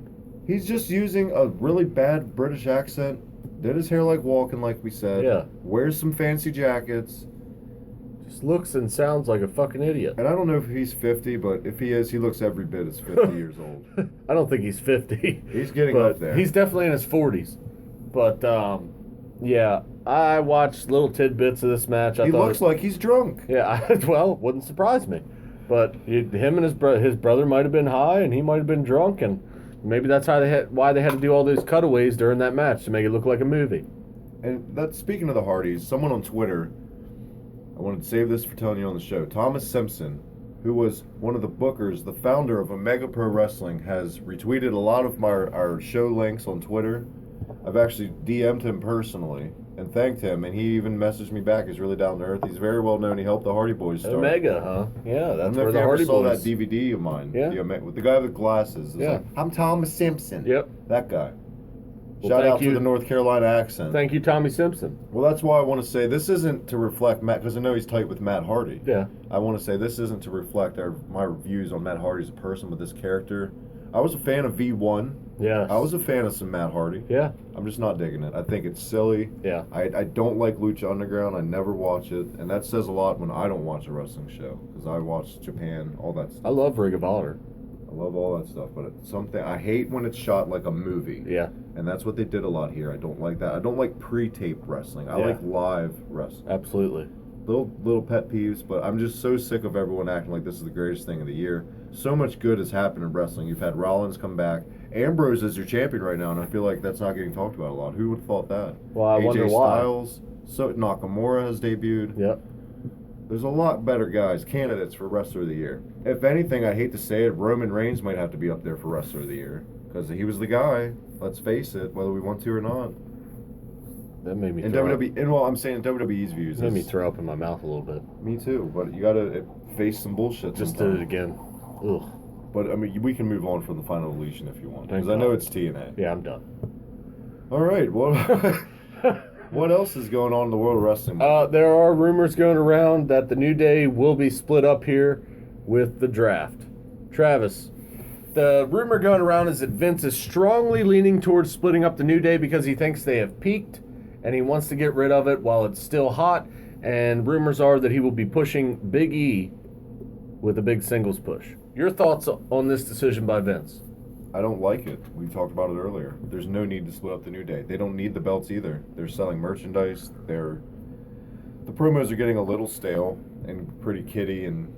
He's just using a really bad British accent. Did his hair like Walken, like we said. Yeah. Wears some fancy jackets. Just looks and sounds like a fucking idiot. And I don't know if he's 50, but if he is, he looks every bit as 50 years old. I don't think he's 50. He's getting but up there. He's definitely in his 40s. But, yeah, I watched little tidbits of this match. He looks like he's drunk. Yeah, well, wouldn't surprise me. But him and his brother might have been high, and he might have been drunk, and maybe that's why they had to do all those cutaways during that match to make it look like a movie. And speaking of the Hardys, someone on Twitter, I wanted to save this for telling you on the show, Thomas Simpson, who was one of the bookers, the founder of Omega Pro Wrestling, has retweeted a lot of our show links on Twitter. I've actually DM'd him personally and thanked him, and he even messaged me back. He's really down to earth. He's very well known. He helped the Hardy Boys start. Omega, huh? Yeah, that's where I the Hardy saw Boys. that DVD of mine. Yeah. With the guy with the glasses. It's Yeah. like, I'm Thomas Simpson. Yep. That guy. Well, Shout thank out you. to the North Carolina accent. Thank you, Tommy Simpson. Well, that's why I want to say this isn't to reflect Matt, because I know he's tight with Matt Hardy. Yeah. I want to say this isn't to reflect my views on Matt Hardy as a person with this character. I was a fan of V1. Yeah. I was a fan of some Matt Hardy. Yeah. I'm just not digging it. I think it's silly. Yeah. I don't like Lucha Underground. I never watch it. And that says a lot when I don't watch a wrestling show. Because I watch Japan, all that stuff. I love Ring of Honor. I love all that stuff. But it's something I hate when it's shot like a movie. Yeah. And that's what they did a lot here. I don't like that. I don't like pre-tape wrestling. I Yeah. like live wrestling. Absolutely. Little pet peeves, but I'm just so sick of everyone acting like this is the greatest thing of the year. So much good has happened in wrestling. You've had Rollins come back. Ambrose is your champion right now, and I feel like that's not getting talked about a lot. Who would have thought that? Well, I wonder why. Styles, so Nakamura has debuted. Yep. There's a lot better guys, candidates for Wrestler of the Year. If anything, I hate to say it, Roman Reigns might have to be up there for Wrestler of the Year because he was the guy. Let's face it, whether we want to or not. That made me In throw WWE, and well, I'm saying in WWE's views. Made me it's- throw up in my mouth a little bit. Me too, but you gotta face some bullshit. Just sometimes. did it again. Ugh. But I mean, we can move on from the Final Deletion if you want, Thank because I know God. it's TNA. Yeah, I'm done. All right, well, what else is going on in the world of wrestling? There are rumors going around that the New Day will be split up here with the draft. Travis, the rumor going around is that Vince is strongly leaning towards splitting up the New Day because he thinks they have peaked and he wants to get rid of it while it's still hot. And rumors are that he will be pushing Big E with a big singles push. Your thoughts on this decision by Vince? I don't like it. We talked about it earlier. There's no need to split up the New Day. They don't need the belts either. They're selling merchandise. The promos are getting a little stale and pretty kiddie, and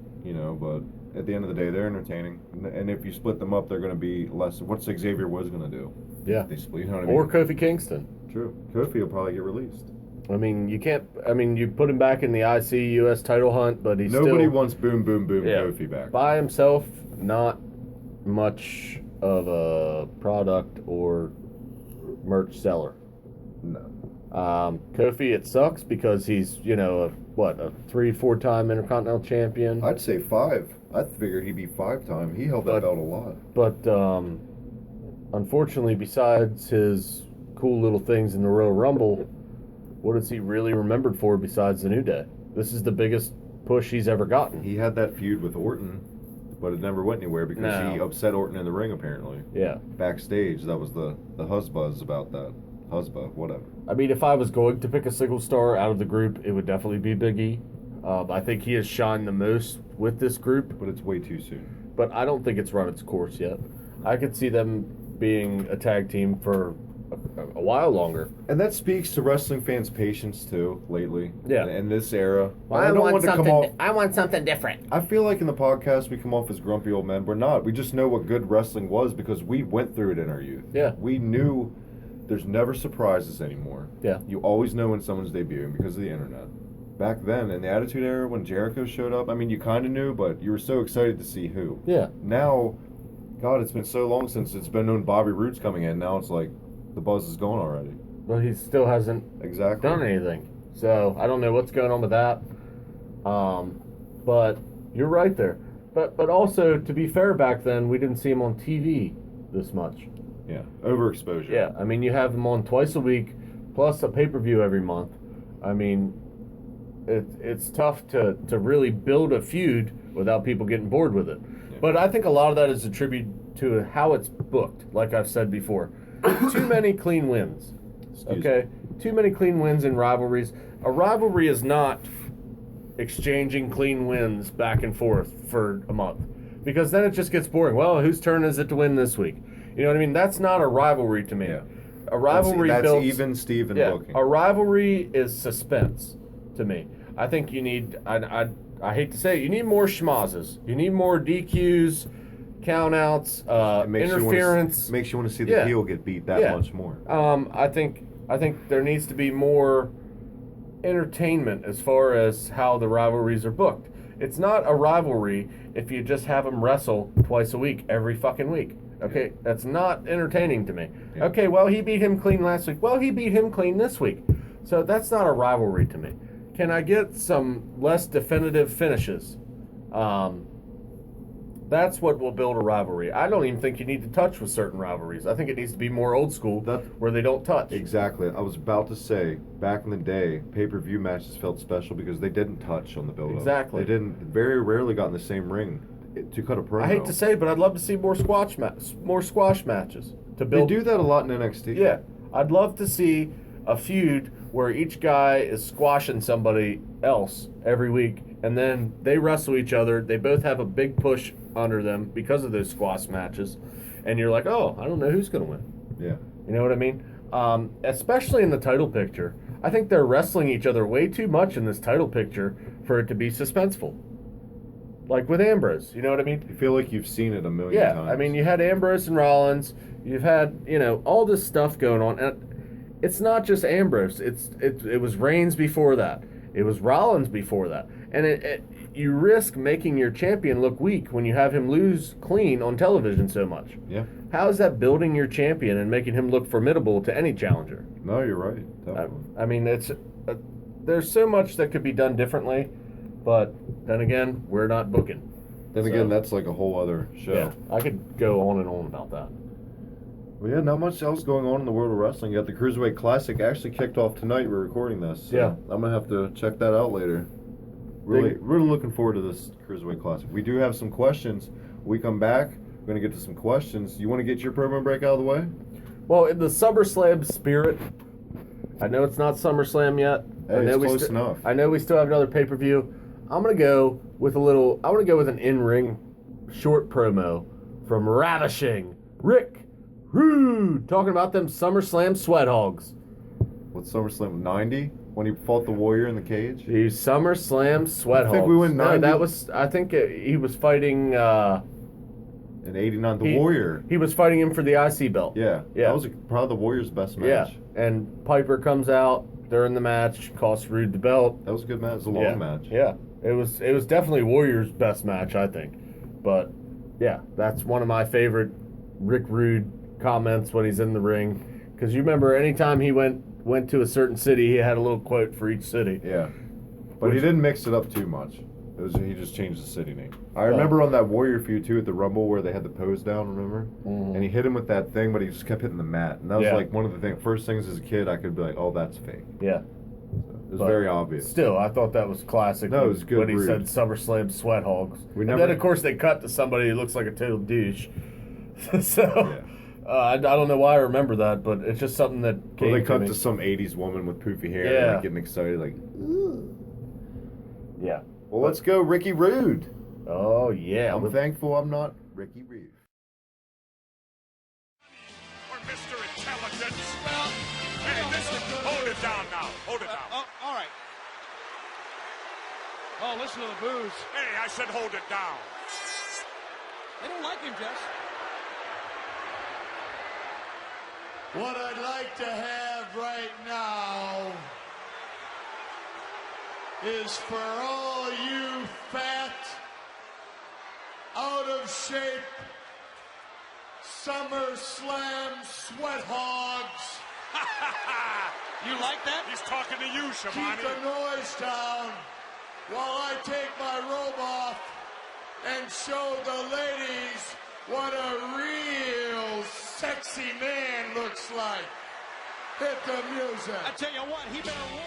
but at the end of the day, they're entertaining. And if you split them up, they're going to be less. What's Xavier Woods going to do? Yeah. They split. You know what I mean? Or Kofi Kingston. True. Kofi will probably get released. I mean, you can't. I mean, you put him back in the IC US title hunt, but he's Nobody still, wants boom, boom, boom Yeah. Kofi back. by himself. Not much of a product or merch seller. No. Kofi, it sucks because he's a 3-4 time Intercontinental champion. I'd say 5. I figured he'd be 5-time. He held that belt a lot. But unfortunately, besides his cool little things in the Royal Rumble, what is he really remembered for besides the New Day? This is the biggest push he's ever gotten. He had that feud with Orton, but it never went anywhere because No. he upset Orton in the ring, apparently. Yeah. Backstage, that was the huzzbuzz about that. Huzzbuzz, whatever. I mean, if I was going to pick a single star out of the group, it would definitely be Big E. I think he has shined the most with this group, But it's way too soon. but I don't think it's run its course yet. I could see them being a tag team for a while longer. And that speaks to wrestling fans' patience, too, lately. Yeah. In this era. Well, I don't want to come off... I want something different. I feel like in the podcast we come off as grumpy old men. We're not. We just know what good wrestling was because we went through it in our youth. Yeah. We knew there's never surprises anymore. Yeah. You always know when someone's debuting because of the internet. Back then, in the Attitude Era, when Jericho showed up, I mean, you kind of knew, but you were so excited to see who. Yeah. Now, God, it's been so long since it's been known Bobby Roode's coming in. Now it's like, the buzz is gone already. Well, he still hasn't Exactly. done anything. So I don't know what's going on with that. But you're right there. But also, to be fair, back then we didn't see him on TV this much. Yeah, overexposure. Yeah, I mean, you have him on twice a week, plus a pay-per-view every month. I mean, it's tough to really build a feud without people getting bored with it. Yeah. But I think a lot of that is attributed to how it's booked, like I've said before. Too many clean wins. Okay? Too many clean wins in rivalries. A rivalry is not exchanging clean wins back and forth for a month, because then it just gets boring. Well, whose turn is it to win this week? You know what I mean? That's not a rivalry to me. Yeah. A rivalry that's builds even Steven booking. A rivalry is suspense to me. I think you need, I hate to say it, you need more schmozzes. You need more DQs, countouts, interference. Makes you want to see the heel get beat that much more. I think there needs to be more entertainment as far as how the rivalries are booked. It's not a rivalry if you just have them wrestle twice a week, every fucking week. Okay, that's not entertaining to me. Yeah. Okay, well, he beat him clean last week. Well, he beat him clean this week. So that's not a rivalry to me. Can I get some less definitive finishes? That's what will build a rivalry. I don't even think you need to touch with certain rivalries. I think it needs to be more old school, where they don't touch. Exactly. I was about to say, back in the day, pay-per-view matches felt special because they didn't touch on the build-up. Exactly. They very rarely got in the same ring to cut a promo. I hate to say it, but I'd love to see more squash matches to build. They do that a lot in NXT. Yeah. I'd love to see a feud where each guy is squashing somebody else every week, and then they wrestle each other. They both have a big push under them because of those squash matches, and you're like, oh, I don't know who's going to win. Yeah. You know what I mean? Especially in the title picture. I think they're wrestling each other way too much in this title picture for it to be suspenseful. Like with Ambrose, you know what I mean? You feel like you've seen it a million times. Yeah, I mean, you had Ambrose and Rollins. You've had, all this stuff going on. And it's not just Ambrose. It was Reigns before that. It was Rollins before that. And you risk making your champion look weak when you have him lose clean on television so much. Yeah. How is that building your champion and making him look formidable to any challenger? No, you're right. Definitely. I mean, there's so much that could be done differently, but then again, we're not booking. Then again, that's like a whole other show. Yeah, I could go on and on about that. Well, yeah, not much else going on in the world of wrestling. You got the Cruiserweight Classic actually kicked off tonight. We're recording this. So yeah. I'm going to have to check that out later. Really looking forward to this Cruiserweight Classic. We do have some questions. We come back, we're going to get to some questions. You want to get your promo break out of the way? Well, in the SummerSlam spirit, I know it's not SummerSlam yet. Hey, it's close enough. I know we still have another pay-per-view. I'm going to go with an in-ring short promo from Ravishing Rick Rude, talking about them SummerSlam sweat hogs. What, SummerSlam 90? When he fought the Warrior in the cage? The SummerSlam sweat hogs. I think we went 90. No, I think he was fighting... in 89, the Warrior. He was fighting him for the IC belt. Yeah. That was probably the Warrior's best match. Yeah, and Piper comes out during the match, costs Rude the belt. That was a good match. It was a long match. Yeah, it was definitely Warrior's best match, I think. But, yeah, that's one of my favorite Rick Rude comments when he's in the ring. Because you remember, anytime he went to a certain city, he had a little quote for each city. Yeah. But he didn't mix it up too much. He just changed the city name. I remember on that Warrior feud, too, at the Rumble where they had the pose down, remember? Mm-hmm. And he hit him with that thing, but he just kept hitting the mat. And that was like one of the first things as a kid I could be like, oh, that's fake. Yeah. So it was very obvious. Still, I thought that was classic. No, it was good. When he said SummerSlam sweat hogs. And then, of course, they cut to somebody who looks like a total douche. I don't know why I remember that, but it's just something that came to me. They cut to some 80s woman with poofy hair and getting excited like, ooh. Yeah. Well, let's go Ricky Rude. Oh, yeah. I'm thankful I'm not Ricky Rude. Or Mr. Intelligence. Well, hey, listen, hold it down now. Hold it down. All right. Oh, listen to the boos. Hey, I said hold it down. They don't like him, Jess. What I'd like to have right now is for all you fat, out of shape, Summerslam Sweat Hogs. You like that? He's talking to you, Keep Shamani. the noise down while I take my robe off and show the ladies what a real sexy man looks like. Hit the music. I tell you what, he better worry.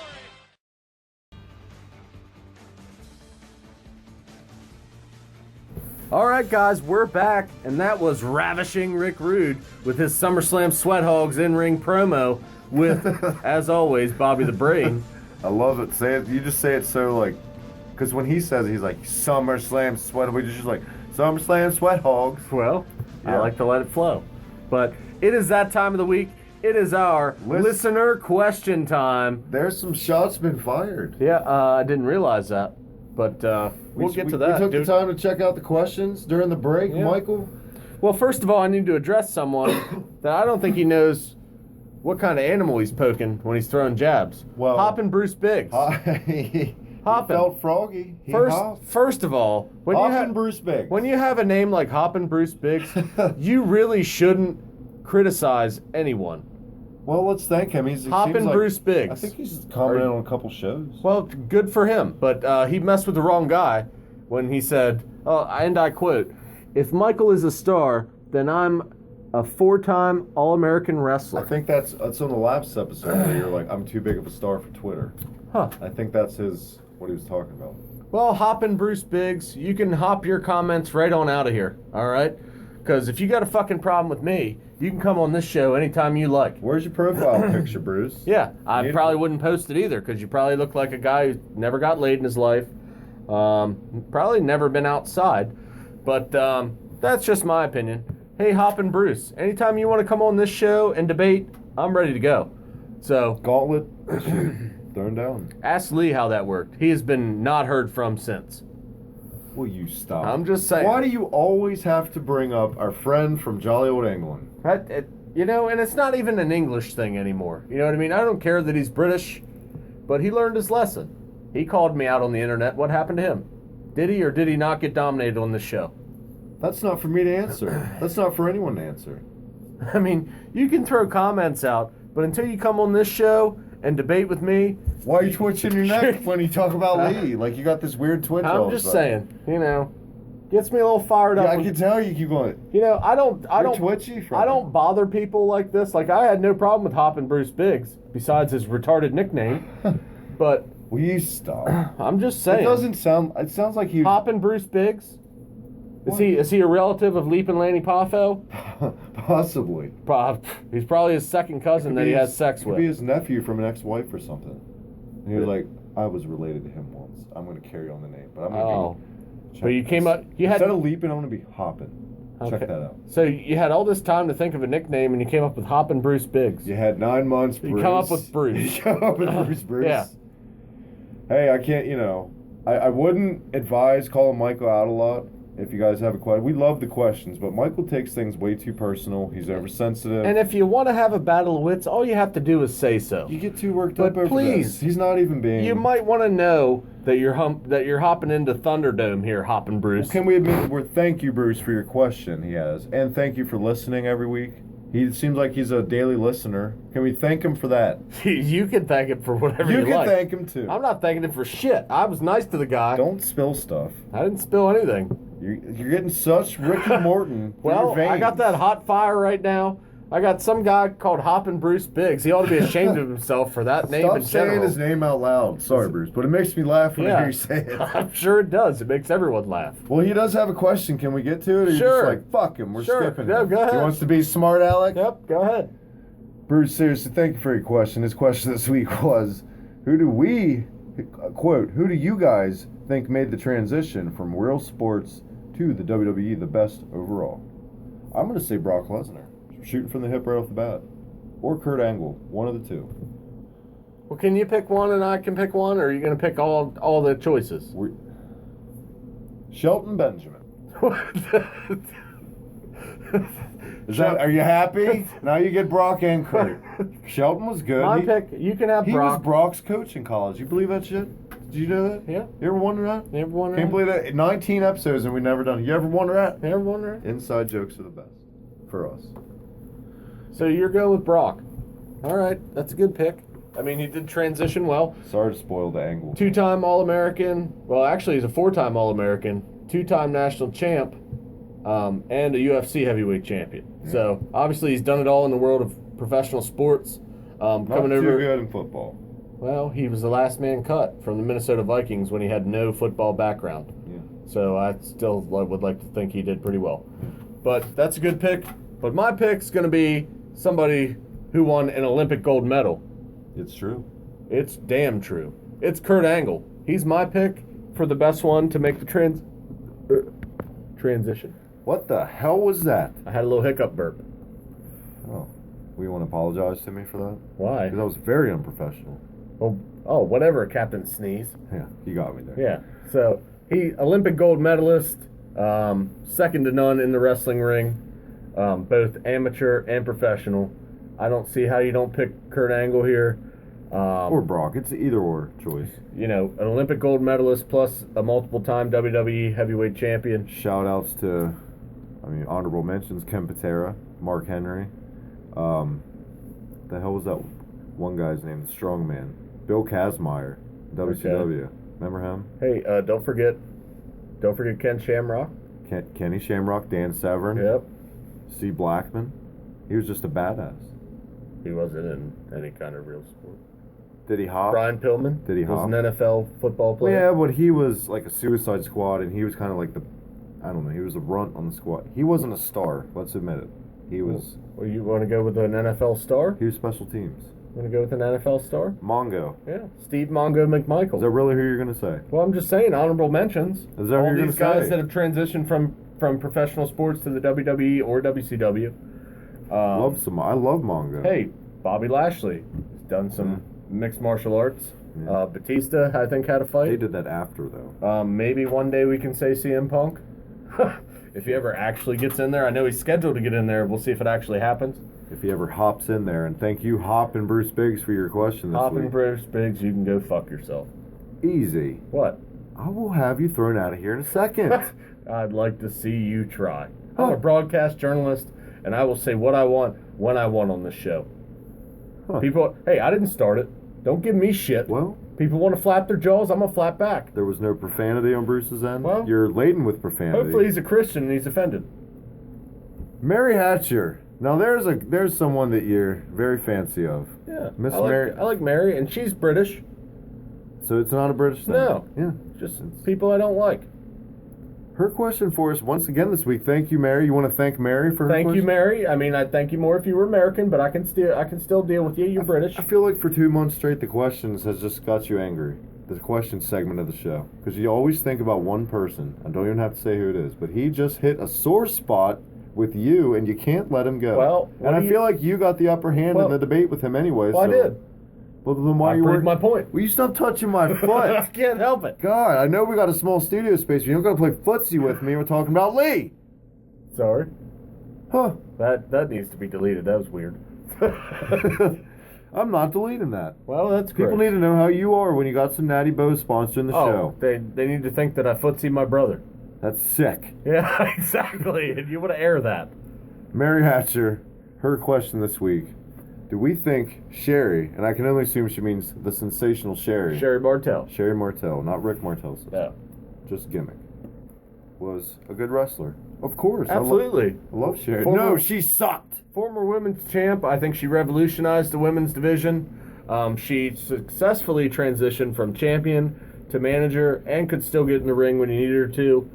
All right, guys, we're back, and that was Ravishing Rick Rude with his SummerSlam Sweat Hogs in-ring promo with, as always, Bobby the Brain. I love it. Say it. You just say it so like, because when he says it, he's like SummerSlam Sweat. We just like SummerSlam Sweat Hogs. Well, I Yeah. like to let it flow. But it is that time of the week. It is our listener question time. There's some shots been fired. Yeah, I didn't realize that, but we'll get to that. We took dude. the time to check out the questions during the break, Yeah. Michael. Well, first of all, I need to address someone that I don't think he knows what kind of animal he's poking when he's throwing jabs. Well- Hoppin' Bruce Biggs. He Hoppin'. felt froggy. He First, hopped. first of all, when you Hoppin' have Bruce Biggs. when you have a name like Hoppin' Bruce Biggs, you really shouldn't criticize anyone. Well, let's thank him. He Hoppin' seems like, Bruce Biggs. I think he's commented on a couple shows. Well, good for him, but he messed with the wrong guy when he said, and I quote, "If Michael is a star, then I'm a 4-time All-American wrestler." I think that's on the last episode where you're like, I'm too big of a star for Twitter. Huh. I think that's what he was talking about. Well, Hoppin' Bruce Biggs, you can hop your comments right on out of here, all right? Because if you got a fucking problem with me, you can come on this show anytime you like. Where's your profile picture, Bruce? Yeah, I Need- probably wouldn't post it either because you probably look like a guy who never got laid in his life. Probably never been outside. But that's just my opinion. Hey, Hoppin' Bruce, anytime you want to come on this show and debate, I'm ready to go. So Gauntlet, shoot, thrown down. ask Lee how that worked. He has been not heard from since. Will you stop? I'm just saying. Why do you always have to bring up our friend from jolly old England? And it's not even an English thing anymore. You know what I mean? I don't care that he's British, but he learned his lesson. He called me out on the internet. What happened to him? Did he or did he not get dominated on this show? That's not for me to answer. That's not for anyone to answer. I mean, you can throw comments out, but until you come on this show and debate with me, Why are you twitching your neck when you talk about Lee? Like you got this weird twitch. all I'm of a just sudden. saying, gets me a little fired Yeah, up. I can tell you keep going. I don't twitchy from I it. don't bother people like this. Like I had no problem with Hoppin' Bruce Biggs, besides his retarded nickname. But Will you stop? I'm just saying. It sounds like you. Hoppin' Bruce Biggs? Is he a relative of Leapin' Lanny Poffo? Possibly. He's probably his second cousin that he has sex Could be with. his nephew from an ex-wife or something. And he was like, I was related to him once. I'm going to carry on the name, but I'm going to Oh. But you came up, you had, Instead of leaping, I'm going to be hopping. Check Okay. that out. so you had all this time to think of a nickname and you came up with Hoppin' Bruce Biggs. You had 9 months, Bruce. You come up with Bruce. You come up with Bruce. Yeah. Hey, I can't, I wouldn't advise calling Michael out a lot if you guys have a question. We love the questions, but Michael takes things way too personal. He's oversensitive. And if you want to have a battle of wits, all you have to do is say so. You get too worked But up over please, this. He's not even being... You might want to know that you're hopping into Thunderdome here, Hoppin' Bruce. Can we admit, thank you, Bruce, for your question, he has. And thank you for listening every week. He seems like he's a daily listener. Can we thank him for that? You can thank him for whatever you You can like. thank him, too. I'm not thanking him for shit. I was nice to the guy. Don't spill stuff. I didn't spill anything. You're getting such Ricky Morton through Well, your veins. I got that hot fire right now. I got some guy called Hoppin' Bruce Biggs. He ought to be ashamed of himself for that name Stop in saying general. his name out loud. Sorry, Bruce, but it makes me laugh when I hear you say it. I'm sure it does. It makes everyone laugh. Well, he does have a question. Can we get to it? Or Sure. You're just like, fuck him. We're Sure. skipping No, him. go ahead. He wants to be smart, Alec? Yep, go ahead. Bruce, seriously, thank you for your question. His question this week was, who do you guys think made the transition from real sports to the WWE the best overall? I'm going to say Brock Lesnar. Shooting from the hip right off the bat. Or Kurt Angle. One of the two. Well, can you pick one and I can pick one, or are you going to pick all the choices? Shelton Benjamin. Are you happy? Now you get Brock and Kurt. Shelton was good. My pick, you can have He Brock. was Brock's coach in college. You believe that shit? Did you know that? Yeah. You ever wonder that? You ever wonder Can't that? believe that. 19 episodes and we've never done it. You ever wonder that? You ever wonder that? Inside jokes are the best. for us. So you're going with Brock. All right, that's a good pick. I mean, he did transition well. Sorry to spoil the angle. 2-time All-American. Well, actually, he's a 4-time All-American, 2-time national champ, and a UFC heavyweight champion. Yeah. So obviously, he's done it all in the world of professional sports. Not coming too over. good in football. Well, he was the last man cut from the Minnesota Vikings when he had no football background. Yeah. So I still would like to think he did pretty well. But that's a good pick. But my pick's going to be somebody who won an Olympic gold medal. It's true. It's damn true. It's Kurt Angle. He's my pick for the best one to make the transition. What the hell was that? I had a little hiccup burp. Oh. Will you want to apologize to me for that? Why? Because that was very unprofessional. Oh, whatever, Captain Sneeze. Yeah, you got me there. Yeah. So, he, Olympic gold medalist, second to none in the wrestling ring, both amateur and professional. I don't see how you don't pick Kurt Angle here. Or Brock. It's an either-or choice. You know, an Olympic gold medalist plus a multiple-time WWE heavyweight champion. Shout-outs to, honorable mentions, Ken Patera, Mark Henry. The hell was that one guy's name? The strongman. Bill Kazmaier, WCW. Okay. Remember him? Hey, don't forget Ken Shamrock. Kenny Shamrock, Dan Severn. Yep. C. Blackman. He was just a badass. He wasn't in any kind of real sport. Did he hop? Brian Pillman. Did he was hop? an NFL football player. Yeah, but he was like a Suicide Squad, and he was kind of like he was the runt on the squad. He wasn't a star, let's admit it. He was... Well, you want to go with an NFL star? He was special teams. Want to go with an NFL star? Mongo. Yeah, Steve Mongo McMichael. Is that really who you're going to say? Well, I'm just saying, honorable mentions. Is that all who you're going these to say? guys that have transitioned from professional sports to the WWE or WCW. I love Mongo. Hey, Bobby Lashley has done some mixed martial arts. Yeah. Batista, I think, had a fight. They did that after, though. Maybe one day we can say CM Punk. If he ever actually gets in there. I know he's scheduled to get in there. We'll see if it actually happens. If he ever hops in there. And thank you, Hop and Bruce Biggs, for your question this week. Hop and Bruce Biggs, you can go fuck yourself. Easy. What? I will have you thrown out of here in a second. I'd like to see you try. I'm a broadcast journalist, and I will say what I want when I want on this show. People, hey, I didn't start it. Don't give me shit. Well, people want to flap their jaws, I'm going to flap back. There was no profanity on Bruce's end? Well, you're laden with profanity. Hopefully he's a Christian and he's offended. Mary Hatcher. Now there's someone that you're very fancy of. Yeah. Miss Mary. I like Mary, and she's British. So it's not a British thing? No. Yeah. Just people I don't like. Her question for us once again this week. Thank you, Mary. You want to thank Mary for her question? Thank you, Mary. I mean, I'd thank you more if you were American, but I can still deal with you. You're British. I feel like for 2 months straight, the questions has just got you angry. The question segment of the show. Because you always think about one person. I don't even have to say who it is. But he just hit a sore spot with you, and you can't let him go. Well, and I feel like you got the upper hand in the debate with him anyway. Well, so. I did. Well, then why I you proved my point. Will you stop touching my foot? I can't help it. God, I know we got a small studio space, but you don't got to play footsie with me. We're talking about Lee. Sorry. Huh. That needs to be deleted. That was weird. I'm not deleting that. Well, that's great. People need to know how you are when you got some Natty Bows sponsoring the show. They need to think that I footsie my brother. That's sick. Yeah, exactly. And you want to air that. Mary Hatcher, her question this week. Do we think Sherry, and I can only assume she means the sensational Sherry. Sherry Martel. Sherry Martel, not Rick Martel's sister. No. Just gimmick. Was a good wrestler. Of course. Absolutely. I love Sherry. No, she sucked. Former women's champ. I think she revolutionized the women's division. She successfully transitioned from champion to manager and could still get in the ring when you needed her to.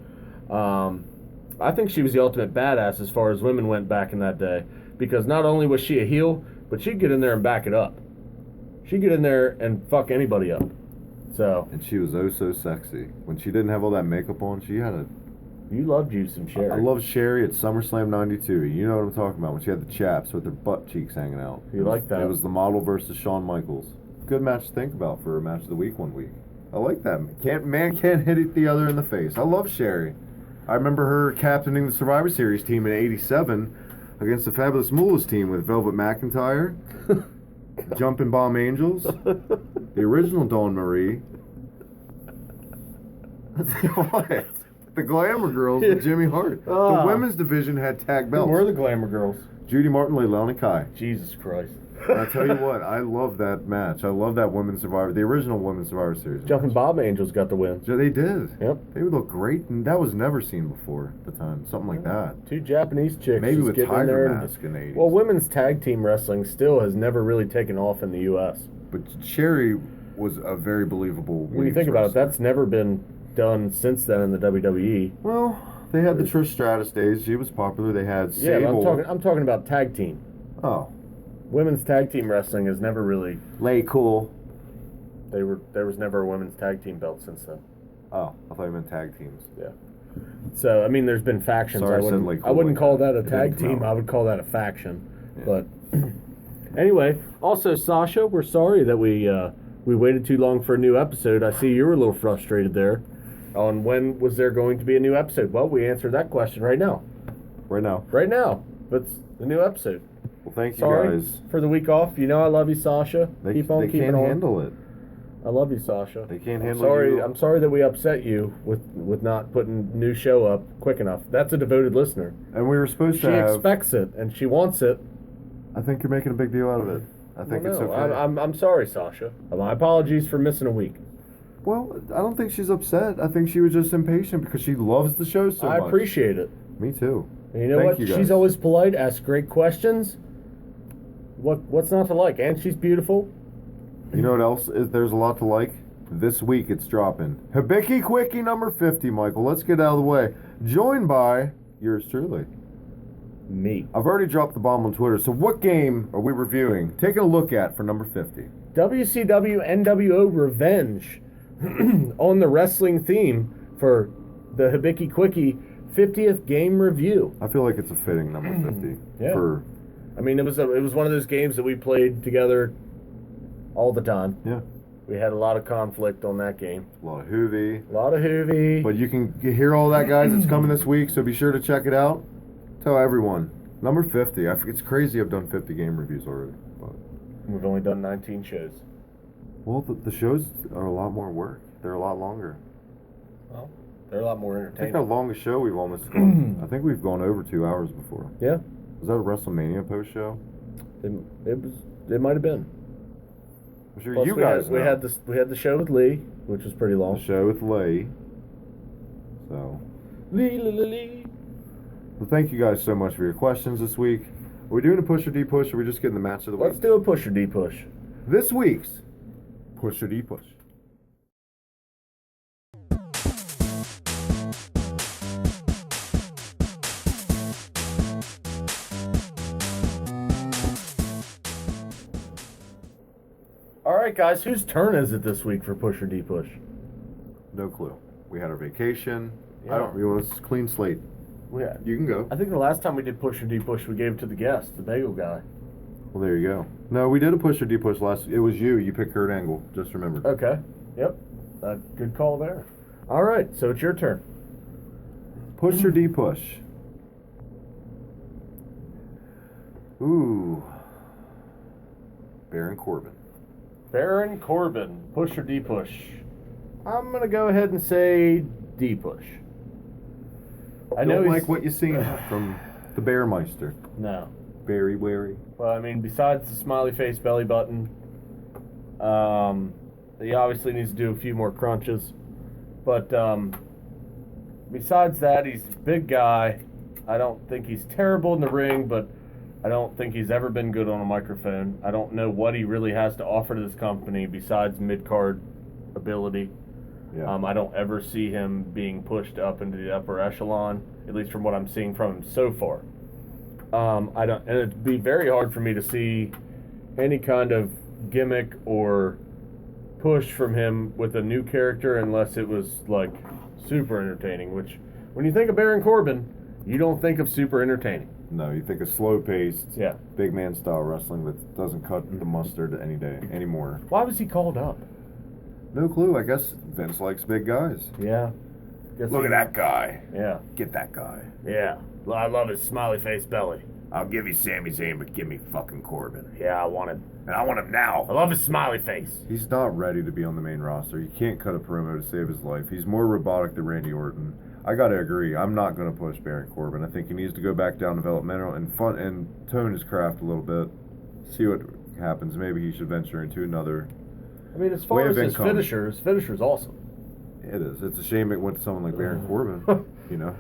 I think she was the ultimate badass as far as women went back in that day. Because not only was she a heel, but she'd get in there and back it up. She'd get in there and fuck anybody up. So. And she was oh so sexy. When she didn't have all that makeup on, she had a... You loved you some Sherry. I loved Sherry at SummerSlam 92. You know what I'm talking about. When she had the chaps with her butt cheeks hanging out. You like that? It was the model versus Shawn Michaels. Good match to think about for a match of the week one week. I like that. Man can't hit the other in the face. I love Sherry. I remember her captaining the Survivor Series team in '87 against the Fabulous Moolah team with Velvet McIntyre, Jumping Bomb Angels, the original Dawn Marie. What? The Glamour Girls with Jimmy Hart. The women's division had tag Who belts. were the Glamour Girls? Judy Martin, Leilani Kai. Jesus Christ. And I tell you what, I love that match. I love that women's Survivor, the original women's Survivor Series. Jumping Bob Angels got the win. Yeah, they did. Yep. They would look great, and that was never seen before at the time. Something like that. Two Japanese chicks. Maybe just with getting in there Tiger and- Mask in the 80s. Well, women's tag team wrestling still has never really taken off in the U.S. But Sherry was a very believable. When you think about it, that's never been done since then in the WWE. Well, they had the Trish Stratus days. She was popular. They had Yeah, Sable. but I'm talking about tag team. Oh, Women's tag team wrestling has never really. Lay Cool. There was never a women's tag team belt since then. Oh, I thought you meant tag teams. Yeah. So I mean, there's been factions. Sorry, I I said wouldn't, like I wouldn't like call that. that a It tag didn't come team. out. I would call that a faction. Yeah. But anyway, also Sasha, we're sorry that we waited too long for a new episode. I see you were a little frustrated there on when was there going to be a new episode. Well, we answered that question right now. Right now. Right now, that's the new episode. Well, thank you Sorry guys. for the week off. You know I love you, Sasha. Keep on they keeping can't on. handle it. I love you, Sasha. They can't I'm handle sorry, you. I'm sorry that we upset you with not putting new show up quick enough. That's a devoted listener. And we were supposed She to have. expects it and she wants it. I think you're making a big deal out of it. I think Well, it's no, okay. I'm sorry, Sasha. My apologies for missing a week. Well, I don't think she's upset. I think she was just impatient because she loves the show so I much. appreciate it. Me too. And you know Thank what? you guys. She's always polite, asks great questions. What's not to like? And she's beautiful. You know what else is? There's a lot to like. This week it's dropping. Hibiki Quickie number 50, Michael. Let's get out of the way. Joined by yours truly. Me. I've already dropped the bomb on Twitter. So what game are we reviewing? Taking a look at for number 50. WCW NWO Revenge on the wrestling theme for the Hibiki Quickie 50th game review. I feel like it's a fitting number 50. Yeah. For, I mean, it was one of those games that we played together all the time. yeah. We had a lot of conflict on that game. A lot of hoovy. A lot of hoovy. But you can hear all that, guys. It's coming this week, so be sure to check it out. Tell everyone. Number 50. It's crazy I've done 50 game reviews already. But, We've only done 19 shows. well, the shows are a lot more work. They're a lot longer. Well, they're a lot more I think entertaining. our longest show we've almost gone. I think we've gone over 2 hours before. Yeah, Was that a WrestleMania post show? it might have been. I'm sure Plus you we guys had, we know. had the show with Lee, which was pretty long. The show with Lay. So, Lee. well, thank you guys so much for your questions this week. Are we doing a push or D push, or are we just getting the match of the week? Let's do a push or D push. This week's push or D push. All right, guys, whose turn is it this week for push or D push? No clue. We had our vacation. Yeah. I don't. You want a clean slate? Yeah. You can go. I think the last time we did push or D push, we gave it to the guest, the bagel guy. Well, there you go. No, we did a push or D push last. It was you. You picked Kurt Angle. Just remembered. Okay. Yep. Good call there. All right, so it's your turn. Push or D push. Ooh. Baron Corbin. Baron Corbin, push or D push? I'm gonna go ahead and say D push. I know Don't he's like what you seen from the Bearmeister. no. Very wary. Well, I mean, besides the smiley face belly button, he obviously needs to do a few more crunches. But besides that, he's a big guy. I don't think he's terrible in the ring, but I don't think he's ever been good on a microphone. I don't know what he really has to offer to this company besides mid-card ability. Yeah. I don't ever see him being pushed up into the upper echelon, at least from what I'm seeing from him so far. And it'd be very hard for me to see any kind of gimmick or push from him with a new character unless it was like super entertaining, which when you think of Baron Corbin, you don't think of super entertaining. No, you think of slow-paced, Yeah. big man style wrestling that doesn't cut the mustard any day anymore. Why was he called up? No clue. I guess Vince likes big guys. Yeah. Look at that guy. Yeah. Get that guy. Yeah. I love his smiley face belly. I'll give you Sami Zayn, but give me fucking Corbin. Yeah, I want him. And I want him now. I love his smiley face. He's not ready to be on the main roster. You can't cut a promo to save his life. He's more robotic than Randy Orton. I gotta agree. I'm not gonna push Baron Corbin. I think he needs to go back down developmental and tone his craft a little bit. See what happens. Maybe he should venture into another. I mean, as far as his finisher's awesome. It is. It's a shame it went to someone like Baron Corbin. You know.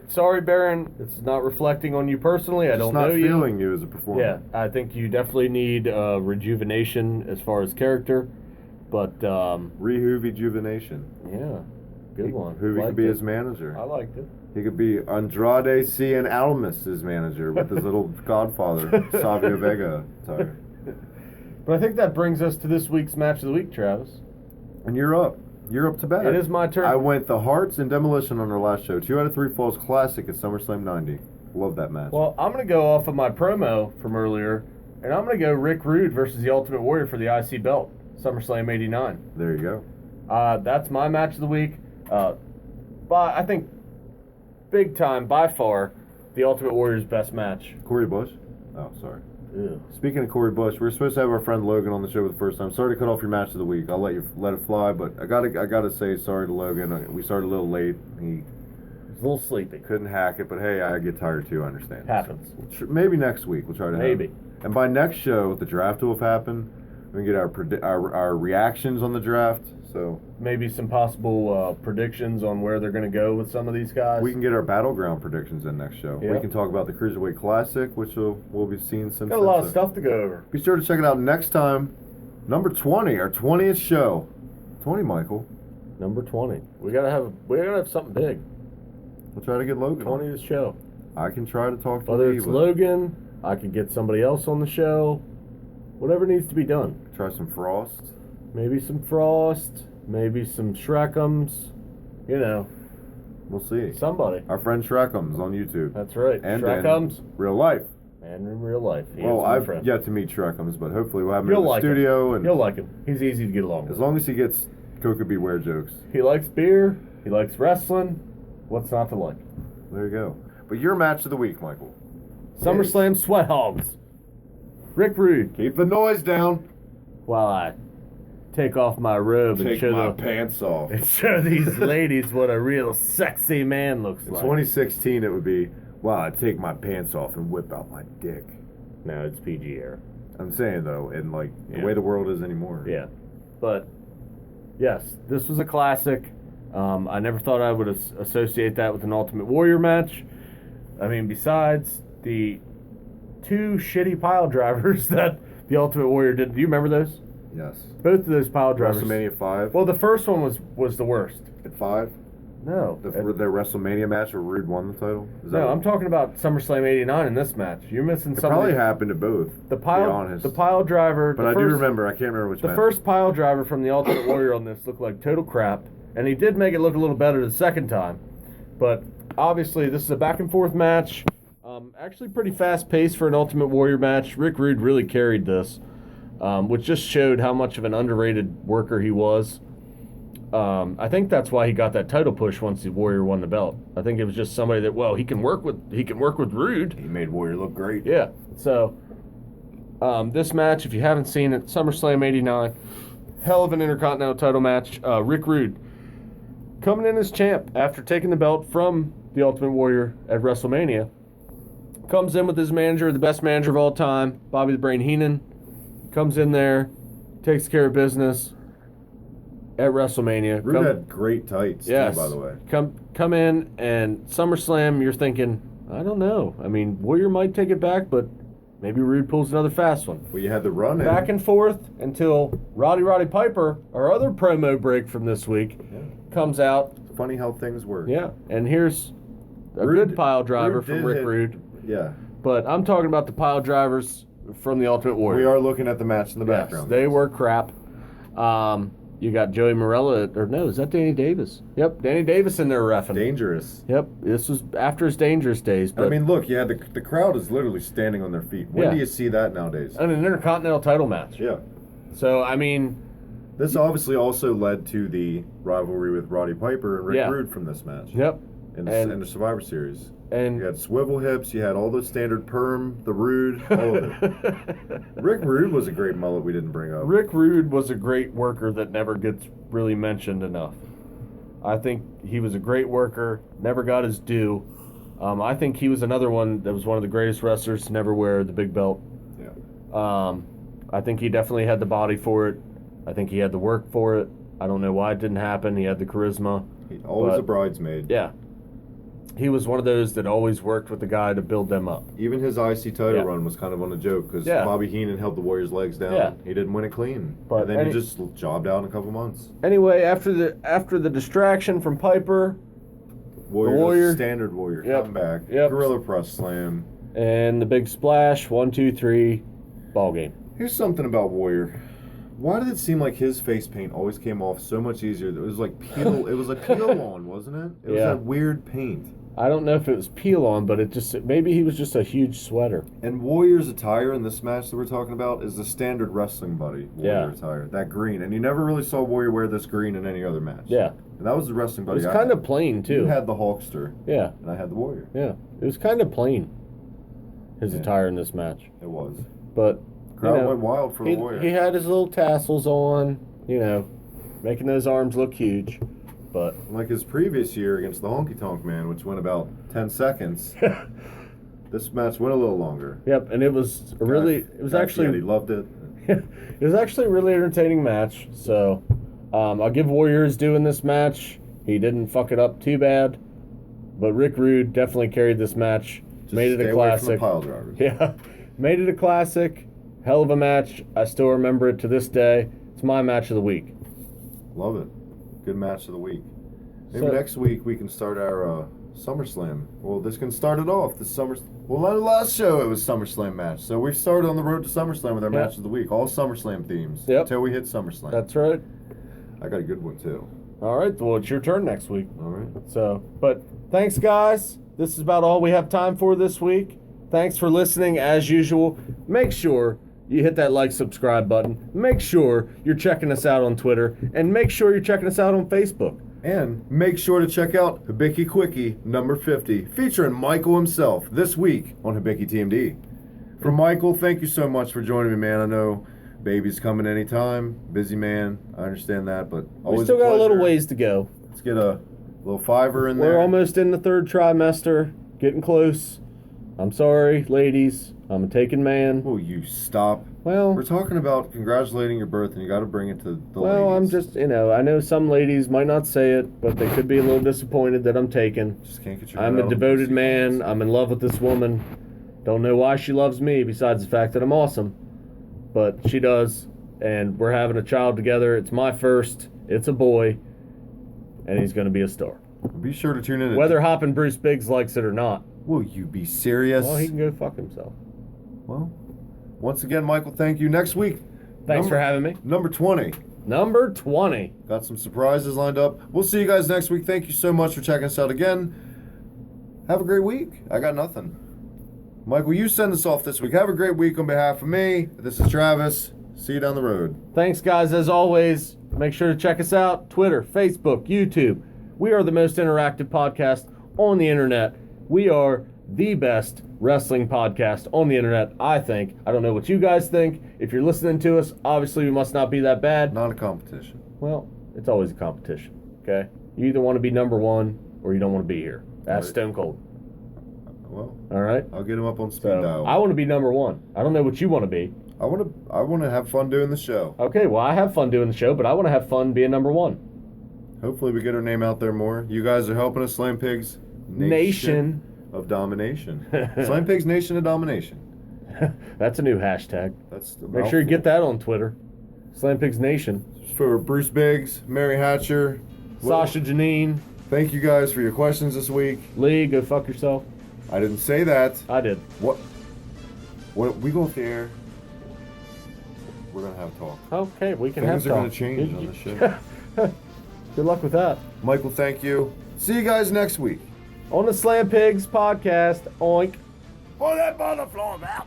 Sorry, Baron. It's not reflecting on you personally. I don't know you. Not feeling you as a performer. Yeah, I think you definitely need rejuvenation as far as character, but rejuvenation. Yeah, good one. Hoovy could be his manager. I liked it. He could be Andrade Cien Almas' manager with his little godfather, Savio Vega attire. But I think that brings us to this week's match of the week, Travis. And you're up. You're up to bat. It is my turn. I went the Hearts and Demolition on our last show. 2 out of 3 falls classic at SummerSlam 90. Love that match. Well, I'm going to go off of my promo from earlier, and I'm going to go Rick Rude versus the Ultimate Warrior for the IC belt, SummerSlam 89. There you go. That's my match of the week. But I think big time, by far, the Ultimate Warrior's best match. Corey Bush? Oh, sorry. Ew. Speaking of Corey Bush, we're supposed to have our friend Logan on the show for the first time. Sorry to cut off your match of the week. I'll let it fly, but I gotta say sorry to Logan. We started a little late. He was a little sleepy. Couldn't hack it, but hey, I get tired too. I understand. Happens. Maybe next week we'll try to maybe. have it. And by next show, the draft will have happened. We can get our reactions on the draft. So maybe some possible predictions on where they're going to go with some of these guys. We can get our battleground predictions in next show. Yep. We can talk about the Cruiserweight Classic, which we'll be seeing since. Got a lot of stuff to go over. Be sure to check it out next time. Number 20, our 20th show. 20, Michael. Number 20. We gotta have something big. We'll try to get Logan. 20th show. I can try to talk to whether it's Logan, I could get somebody else on the show. Whatever needs to be done. Try some Frost. Maybe some Frost. Maybe some Shrekums. You know. We'll see. Somebody. Our friend Shrekums on YouTube. That's right. And Shrekums. Real life. And in real life. Well, I've yet to meet Shrekums, but hopefully we'll have him in the like studio. You'll like him. He's easy to get along with. As long as he gets Coca Beware jokes. He likes beer. He likes wrestling. What's not to like? There you go. But your match of the week, Michael. SummerSlam Sweat Hogs. Rick Rude. Keep the noise down. While I take off my robe and show my pants off. And show these ladies what a real sexy man looks In like. 2016, it would be, wow, I take my pants off and whip out my dick. No, it's PG era. I'm saying, though, and like the way the world is anymore. Yeah. But, yes, this was a classic. I never thought I would associate that with an Ultimate Warrior match. I mean, besides the 2 shitty pile drivers that the Ultimate Warrior did. Do you remember those? Yes. Both of those pile drivers. WrestleMania 5. Well, the first one was the worst. At 5? No. The WrestleMania match where Rude won the title? No, I'm talking about SummerSlam 89 in this match. You're missing something. It probably happened to both, the pile driver. But I do remember. I can't remember which match. The first pile driver from the Ultimate Warrior on this looked like total crap, and he did make it look a little better the second time. But obviously, this is a back-and-forth match. Actually pretty fast-paced for an Ultimate Warrior match. Rick Rude really carried this, which just showed how much of an underrated worker he was. I think that's why he got that title push once the Warrior won the belt. I think it was just somebody that, well, he can work with Rude. He made Warrior look great. Yeah. So this match, if you haven't seen it, SummerSlam 89, hell of an Intercontinental title match. Rick Rude coming in as champ after taking the belt from the Ultimate Warrior at WrestleMania. Comes in with his manager, the best manager of all time, Bobby the Brain Heenan. Comes in there, takes care of business at WrestleMania. Rude had great tights, yes, too, by the way. Come in, and SummerSlam, you're thinking, I don't know. I mean, Warrior might take it back, but maybe Rude pulls another fast one. Well, you had the run back and forth until Roddy Piper, our other promo break from this week, comes out. It's funny how things work. Yeah, and here's a good pile driver from Rick Rude. Yeah. But I'm talking about the pile drivers from the Ultimate Warrior. We are looking at the match in the background. They were crap. You got Joey Morella, or no, is that Danny Davis? Yep, Danny Davis in there reffing. Dangerous. Yep, this was after his Dangerous days. But I mean, look, yeah, the crowd is literally standing on their feet. When do you see that nowadays? And an Intercontinental title match. Yeah. So, I mean... This obviously also led to the rivalry with Roddy Piper and Rick Rude from this match. Yep. In the Survivor Series. And you had swivel hips, you had all the standard perm, the Rude, all of it. Rick Rude was a great mullet we didn't bring up. Rick Rude was a great worker that never gets really mentioned enough. I think he was a great worker, never got his due. I think he was another one that was one of the greatest wrestlers to never wear the big belt. Yeah. I think he definitely had the body for it. I think he had the work for it. I don't know why it didn't happen. He had the charisma. Always a bridesmaid. Yeah. He was one of those that always worked with the guy to build them up. Even his IC title run was kind of on a joke because Bobby Heenan held the Warriors' legs down. Yeah. He didn't win it clean. But and then he just jobbed out in a couple months. Anyway, after the distraction from Piper, Warrior. Standard Warrior. Come back. Gorilla Press Slam. And the big splash, 1, 2, 3, ball game. Here's something about Warrior. Why did it seem like his face paint always came off so much easier? It was like peel. It was like peel on, wasn't it? It was that weird paint. I don't know if it was peel on, but maybe he was just a huge sweater. And Warrior's attire in this match that we're talking about is the standard wrestling buddy Warrior attire, that green. And you never really saw Warrior wear this green in any other match. Yeah. And that was the wrestling buddy. It was kind of plain too. You had the Hulkster. Yeah. And I had the Warrior. Yeah. It was kind of plain. His attire in this match. It was. But crowd went wild for the Warrior. He had his little tassels on, making those arms look huge. But like his previous year against the Honky Tonk Man, which went about 10 seconds, this match went a little longer. Yep, and it was actually he loved it. It was actually a really entertaining match. So I'll give Warriors due in this match. He didn't fuck it up too bad, but Rick Rude definitely carried this match. Just made it a classic. Pile drivers. Yeah, made it a classic. Hell of a match. I still remember it to this day. It's my match of the week. Love it. Good match of the week. Maybe next week we can start our SummerSlam. Well, this can start it off. The last show it was SummerSlam match. So we've started on the road to SummerSlam with our match of the week. All SummerSlam themes. Yep. Until we hit SummerSlam. That's right. I got a good one too. All right. Well, it's your turn next week. All right. So, but thanks, guys. This is about all we have time for this week. Thanks for listening as usual. Make sure you hit that like, subscribe button. Make sure you're checking us out on Twitter. And make sure you're checking us out on Facebook. And make sure to check out Hibiki Quickie number 50, featuring Michael himself this week on Hibiki TMD. For Michael, thank you so much for joining me, man. I know baby's coming anytime. Busy man. I understand that, but always we still got a little ways to go. Let's get a little $5 in there. We're almost in the third trimester. Getting close. I'm sorry, ladies. I'm a taken man. Will you stop? Well, we're talking about congratulating your birth, and you got to bring it to the ladies. Well, I'm just, I know some ladies might not say it, but they could be a little disappointed that I'm taken. Just can't get your I'm a devoted man. I'm in love with this woman. Don't know why she loves me, besides the fact that I'm awesome. But she does, and we're having a child together. It's my first. It's a boy, and he's going to be a star. Be sure to tune in. Whether Hoppin' Bruce Biggs likes it or not. Will you be serious? Well, he can go fuck himself. Well, once again, Michael, thank you. Next week. Thanks for having me. Number 20. Number 20. Got some surprises lined up. We'll see you guys next week. Thank you so much for checking us out again. Have a great week. I got nothing. Michael, you send us off this week. Have a great week on behalf of me. This is Travis. See you down the road. Thanks, guys. As always, make sure to check us out. Twitter, Facebook, YouTube. We are the most interactive podcast on the internet. We are the best wrestling podcast on the internet, I think. I don't know what you guys think. If you're listening to us, obviously we must not be that bad. Not a competition. Well, it's always a competition, okay? You either want to be number one or you don't want to be here. That's right. Stone Cold. Well, all right. I'll get him up on speed dial. I want to be number one. I don't know what you want to be. I want to have fun doing the show. Okay, well, I have fun doing the show, but I want to have fun being number one. Hopefully we get our name out there more. You guys are helping us. Slam Pigs Nation of Domination. Slam Pigs Nation of Domination. That's a new hashtag. That's Make sure you get that on Twitter. Slam Pigs Nation. For Bruce Biggs, Mary Hatcher, Sasha Janine. Thank you guys for your questions this week. Lee, go fuck yourself. I didn't say that. I did. What we go off the air, we're going to have a talk. Okay, we can Things have talk. Things are going to change on this show. Good luck with that. Michael, thank you. See you guys next week. On the Slam Pigs podcast. Oink. Pull that butterfly out.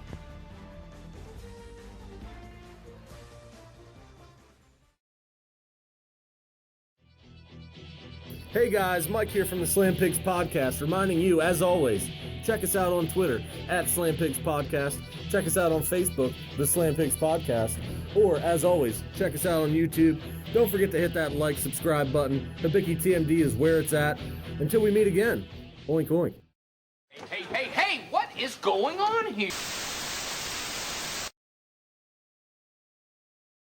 Hey guys, Mike here from the Slam Pigs Podcast, reminding you, as always, check us out on Twitter, at Slam Pigs Podcast. Check us out on Facebook, the Slam Pigs Podcast. Or, as always, check us out on YouTube. Don't forget to hit that like, subscribe button. Hibiki TMD is where it's at. Until we meet again, oink oink. Hey, what is going on here?